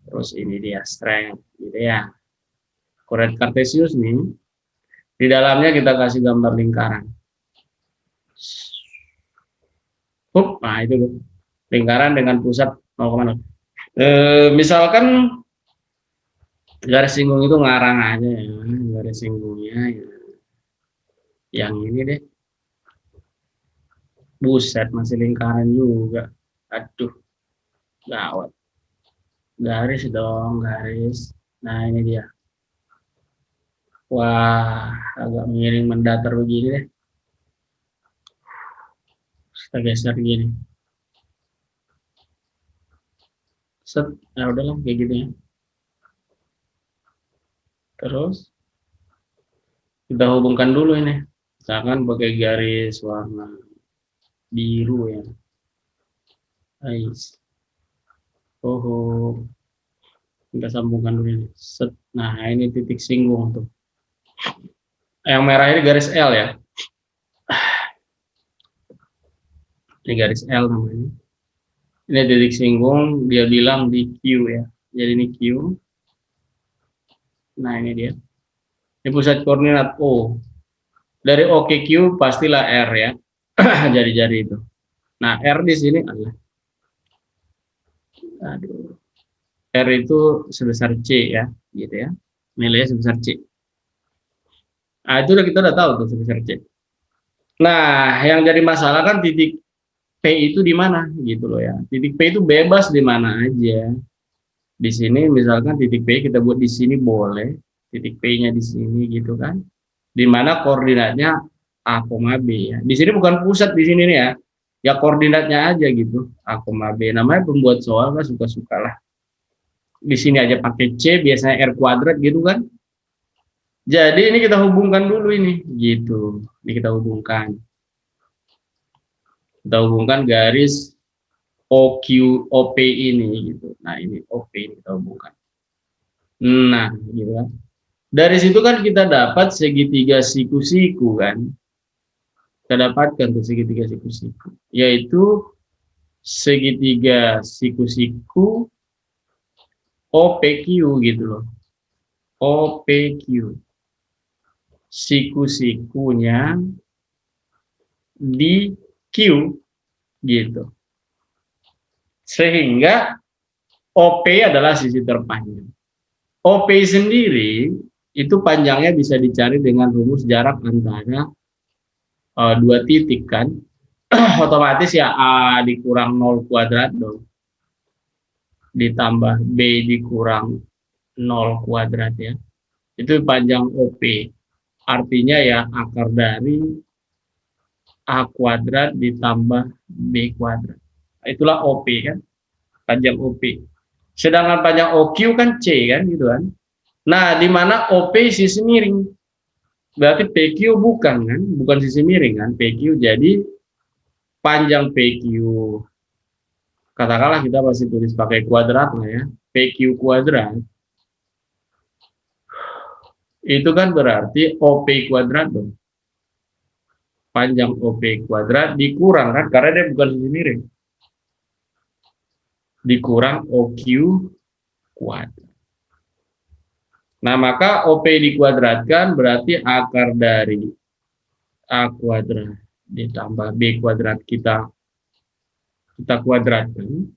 terus ini dia strength, gitu ya. Koordinat kartesius nih, di dalamnya kita kasih gambar lingkaran. Nah itu lingkaran dengan pusat 0,0. Misalkan garis singgung itu ngarang aja ya, garis singgungnya ya. Yang ini deh. Buset, masih lingkaran juga. Aduh, gawat. Garis dong, garis. Nah ini dia. Wah, agak miring mendatar begini deh. Kita geser gini. Set, ya udahlah kayak gitu ya. Terus kita hubungkan dulu ini. Misalkan pakai garis warna biru ya. Ais. Oh, kita sambungkan dulu ini. Set. Nah, ini titik singgung tuh. Yang merah ini garis L ya. Ini garis L namanya. Ini titik singgung, dia bilang di Q ya. Jadi ini Q. Nah, ini dia. Ini pusat koordinat O. Dari O ke Q pastilah R ya. Jari-jari itu. Nah, R di sini adalah R itu sebesar C ya, gitu ya. Nilainya sebesar C. Nah, itu kita udah tahu tuh sebesar C. Nah, yang jadi masalah kan titik P itu di mana gitu loh ya. Titik P itu bebas di mana aja. Di sini misalkan titik P kita buat di sini boleh, titik P-nya di sini gitu kan. Di mana koordinatnya A, B ya. Di sini bukan pusat di sini nih ya. Ya koordinatnya aja gitu, A, B. Namanya pembuat soal kan suka-sukalah. Di sini aja pakai C, biasanya R kuadrat gitu kan. Jadi ini kita hubungkan dulu ini gitu. Ini kita hubungkan. Kita hubungkan garis OQ OP ini gitu. Nah, ini OP ini kita hubungkan. Nah, gitu kan. Dari situ kan kita dapat segitiga siku-siku kan. Kita dapatkan tuh segitiga siku-siku, yaitu segitiga siku-siku OPQ gitu loh. OPQ. Siku-sikunya di Q gitu. Sehingga OP adalah sisi terpanjang. OP sendiri itu panjangnya bisa dicari dengan rumus jarak antara dua titik kan. Otomatis ya A dikurang 0 kuadrat dong. Ditambah B dikurang 0 kuadrat ya. Itu panjang OP. Artinya ya akar dari A kuadrat ditambah B kuadrat. Itulah OP kan, panjang OP. Sedangkan panjang OQ kan C kan gitu kan. Nah, di mana OP sisi miring. Berarti PQ bukan kan, bukan sisi miring kan, PQ. Jadi panjang PQ, katakanlah kita masih tulis pakai kuadrat lah ya, PQ kuadrat. Itu kan berarti OP kuadrat dong. Panjang OP kuadrat dikurang kan, karena dia bukan sisi miring. Dikurang OQ kuadrat. Nah, maka OP dikuadratkan berarti akar dari A kuadrat ditambah B kuadrat kita kuadratkan.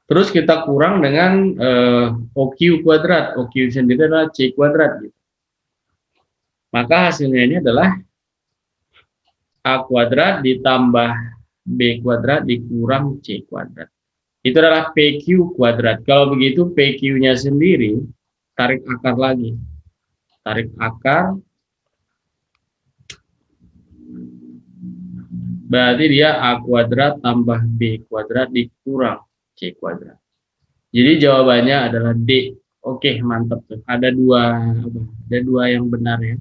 Terus kita kurang dengan OQ kuadrat. OQ sendiri adalah C kuadrat. Gitu. Maka hasilnya ini adalah A kuadrat ditambah B kuadrat dikurang C kuadrat. Itu adalah PQ kuadrat. Kalau begitu PQ-nya sendiri, tarik akar lagi. Tarik akar. Berarti dia A kuadrat tambah B kuadrat dikurang C kuadrat. Jadi jawabannya adalah D. Oke, mantap tuh. Ada dua yang benar ya.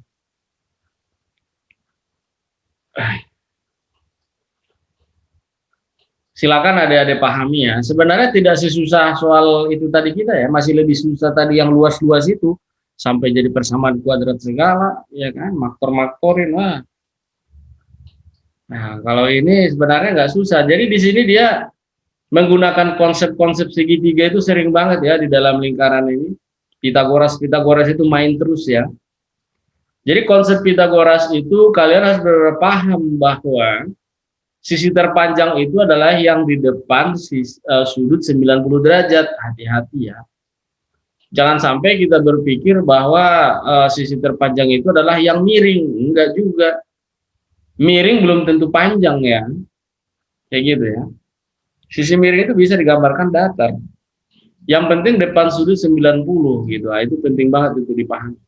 Silakan adik-adik pahami ya. Sebenarnya tidak sesusah soal itu tadi kita ya. Masih lebih susah tadi yang luas-luas itu. sampai jadi persamaan kuadrat segala, ya kan, maktor-maktorin, wah. Nah, kalau ini sebenarnya nggak susah. Jadi di sini dia menggunakan konsep-konsep segitiga itu sering banget ya di dalam lingkaran ini. Pitagoras itu main terus ya. Jadi konsep Pitagoras itu kalian harus paham bahwa sisi terpanjang itu adalah yang di depan sudut 90 derajat. Hati-hati ya. Jangan sampai kita berpikir bahwa sisi terpanjang itu adalah yang miring. Enggak juga. Miring belum tentu panjang ya. Kayak gitu ya. Sisi miring itu bisa digambarkan datar. Yang penting depan sudut 90 gitu. Nah, itu penting banget itu dipahami.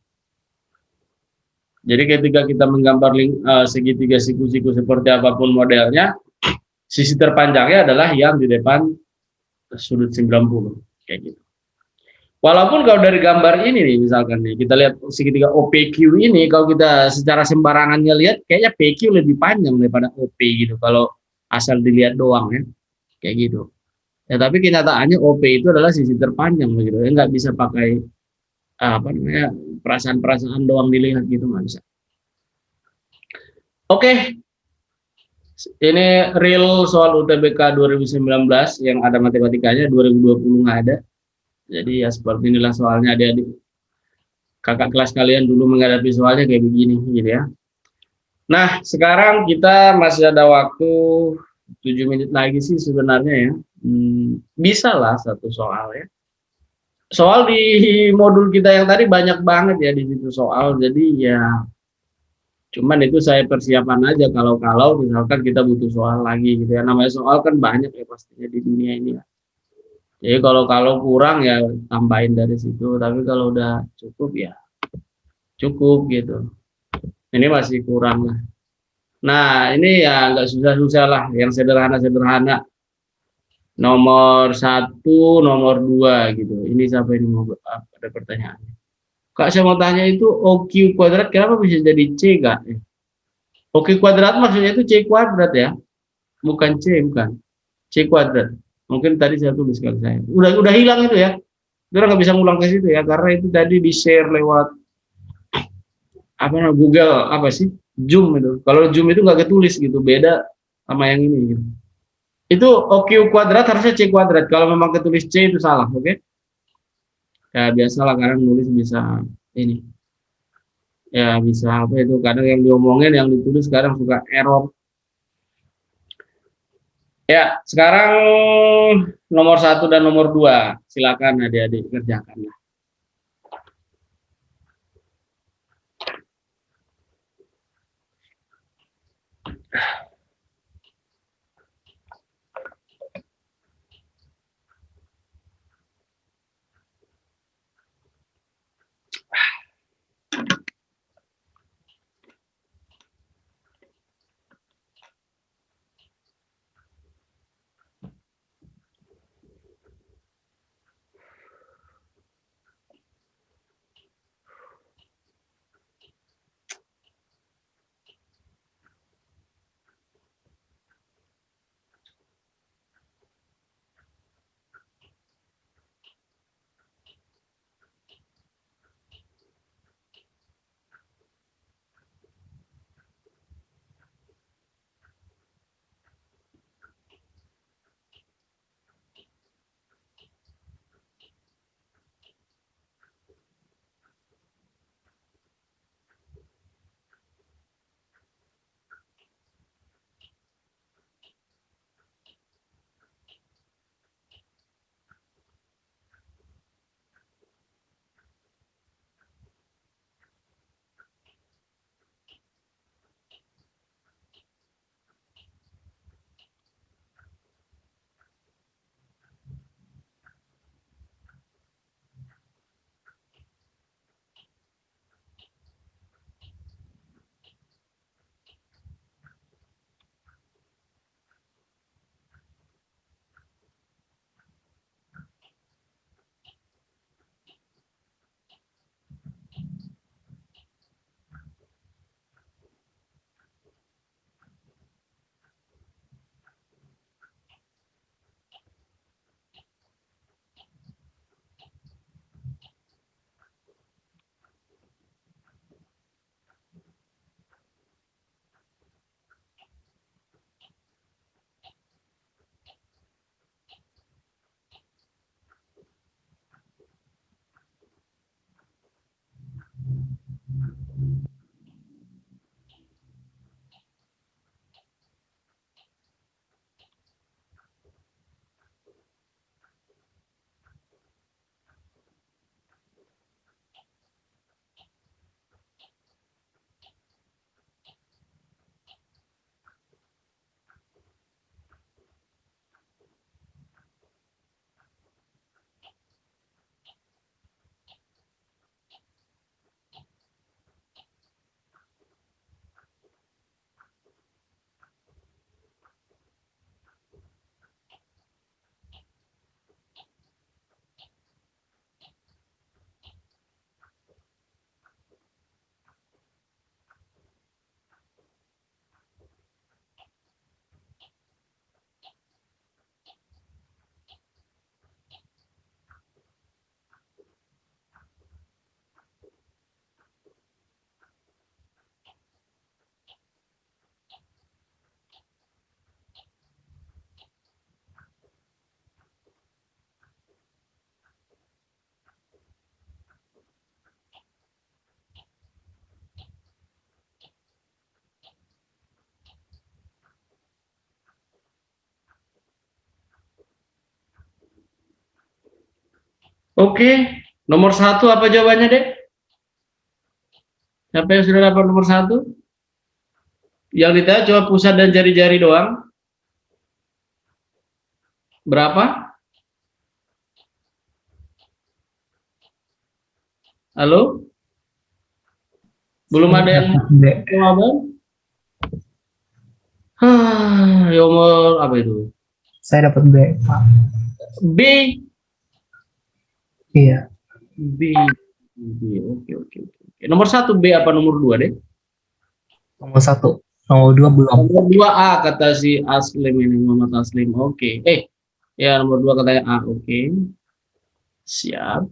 Jadi ketika kita menggambar segitiga siku-siku seperti apapun modelnya, sisi terpanjangnya adalah yang di depan sudut 90 kayak gitu. Walaupun kalau dari gambar ini nih misalkan nih kita lihat segitiga OPQ ini, kalau kita secara sembarangannya lihat kayaknya PQ lebih panjang daripada OP gitu kalau asal dilihat doang ya. Kayak gitu. Ya tapi kenyataannya OP itu adalah sisi terpanjang begitu. Ya nggak bisa pakai apa namanya perasaan-perasaan doang dilihat gitu nggak bisa. Oke, ini real soal UTBK 2019 yang ada matematikanya, 2020 nggak ada. Jadi ya seperti inilah soalnya adik-adik. Kakak kelas kalian dulu menghadapi soalnya kayak begini gitu ya. Nah, sekarang kita masih ada waktu 7 menit lagi sih sebenarnya ya. Bisa lah satu soal ya. Soal di modul kita yang tadi banyak banget ya di situ soal. Jadi ya cuman itu saya persiapan aja kalau misalkan kita butuh soal lagi gitu ya. Namanya soal kan banyak ya pastinya di dunia ini ya. Jadi kalau kurang ya tambahin dari situ. Tapi kalau udah cukup ya cukup gitu. Ini masih kurang lah. Nah ini ya nggak susah-susah lah. Yang sederhana-sederhana. Nomor 1, nomor 2 gitu. Ini sampai ini mau ada pertanyaan. Kak saya mau tanya itu OQ kuadrat kenapa bisa jadi C Kak? OQ kuadrat maksudnya itu C kuadrat ya, bukan C bukan. C kuadrat. Mungkin tadi saya tulis kalau saya. Udah hilang itu ya. Udah nggak bisa ngulang ke situ ya karena itu tadi di share lewat apa namanya Google apa sih? Zoom itu. Kalau Zoom itu nggak ketulis gitu, beda sama yang ini gitu. Itu OQ kuadrat harusnya C kuadrat. Kalau memang ketulis C itu salah, oke? Okay? Ya biasalah kadang nulis bisa ini. Ya bisa apa itu kadang yang diomongin yang ditulis kadang suka error. Ya, sekarang nomor 1 dan nomor 2 silakan adik-adik kerjakan. Oke, nomor 1 apa jawabannya, Dek? Siapa yang sudah dapat nomor 1? Yang ditanya cuma pusat dan jari-jari doang. Berapa? Halo? Belum ada yang D. jawaban? Nomor apa itu? Saya dapat B, Pak. B. Iya. B. Oke. Nomor 1 B apa nomor 2, Dek? Nomor 1. Nomor 2 belum. Nomor 2 A kata si Aslim ini, Muhammad Aslim. Oke. Ya nomor 2 katanya A. Oke. Siap.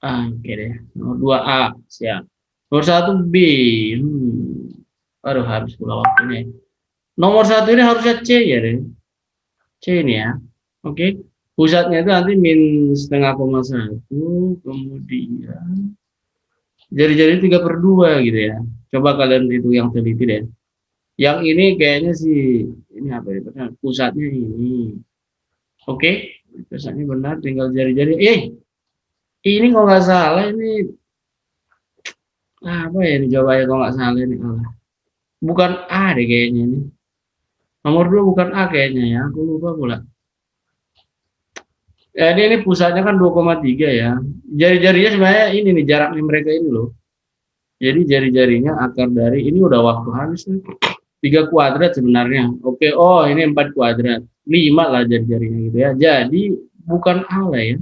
Oke deh. Nomor 2 A. Siap. Nomor 1 B. Aduh, habis pula waktunya. Nomor 1 ini harusnya C ya, deh. C ini ya. Oke. Pusatnya itu nanti -0,1, kemudian jari-jari 3/2 gitu ya. Coba kalian itu yang teliti deh. Yang ini kayaknya sih ini apa ya? Pusatnya ini. Oke, pusatnya benar, tinggal jari-jari. Ini kalau nggak salah ini apa ya ini jawabannya kalau nggak salah ini. Bukan A deh kayaknya ini. Nomor 2 bukan A kayaknya ya. Aku lupa pula. Ini pusatnya kan 2,3 ya. Jari-jarinya sebenarnya ini nih jaraknya mereka ini loh. Jadi jari-jarinya akar dari ini udah waktu habis nih. 3 kuadrat sebenarnya. Oke, ini 4 kuadrat. 5 lah jari-jarinya gitu ya. Jadi bukan A lah ya.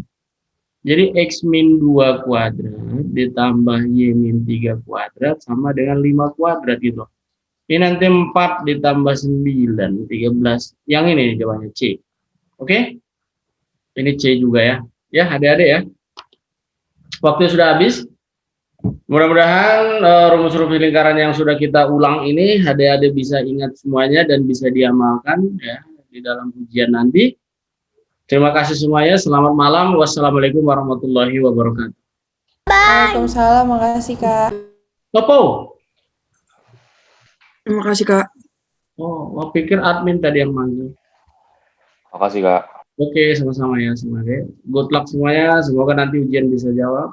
Jadi X-2 kuadrat ditambah Y-3 kuadrat sama dengan 5 kuadrat gitu. Ini nanti 4 ditambah 9, 13. Yang ini nih jawabannya C. Oke? Ini C juga ya. Ya, adik-adik ya. Waktu sudah habis. Mudah-mudahan rumus-rumus lingkaran yang sudah kita ulang ini adik-adik bisa ingat semuanya dan bisa diamalkan ya di dalam ujian nanti. Terima kasih semuanya. Selamat malam. Wassalamualaikum warahmatullahi wabarakatuh. Waalaikumsalam, makasih Kak. Topo. Terima kasih, Kak. Wah pikir admin tadi yang manggil. Makasih, Kak. Oke, sama-sama ya semuanya. Good luck semuanya. Semoga nanti ujian bisa jawab.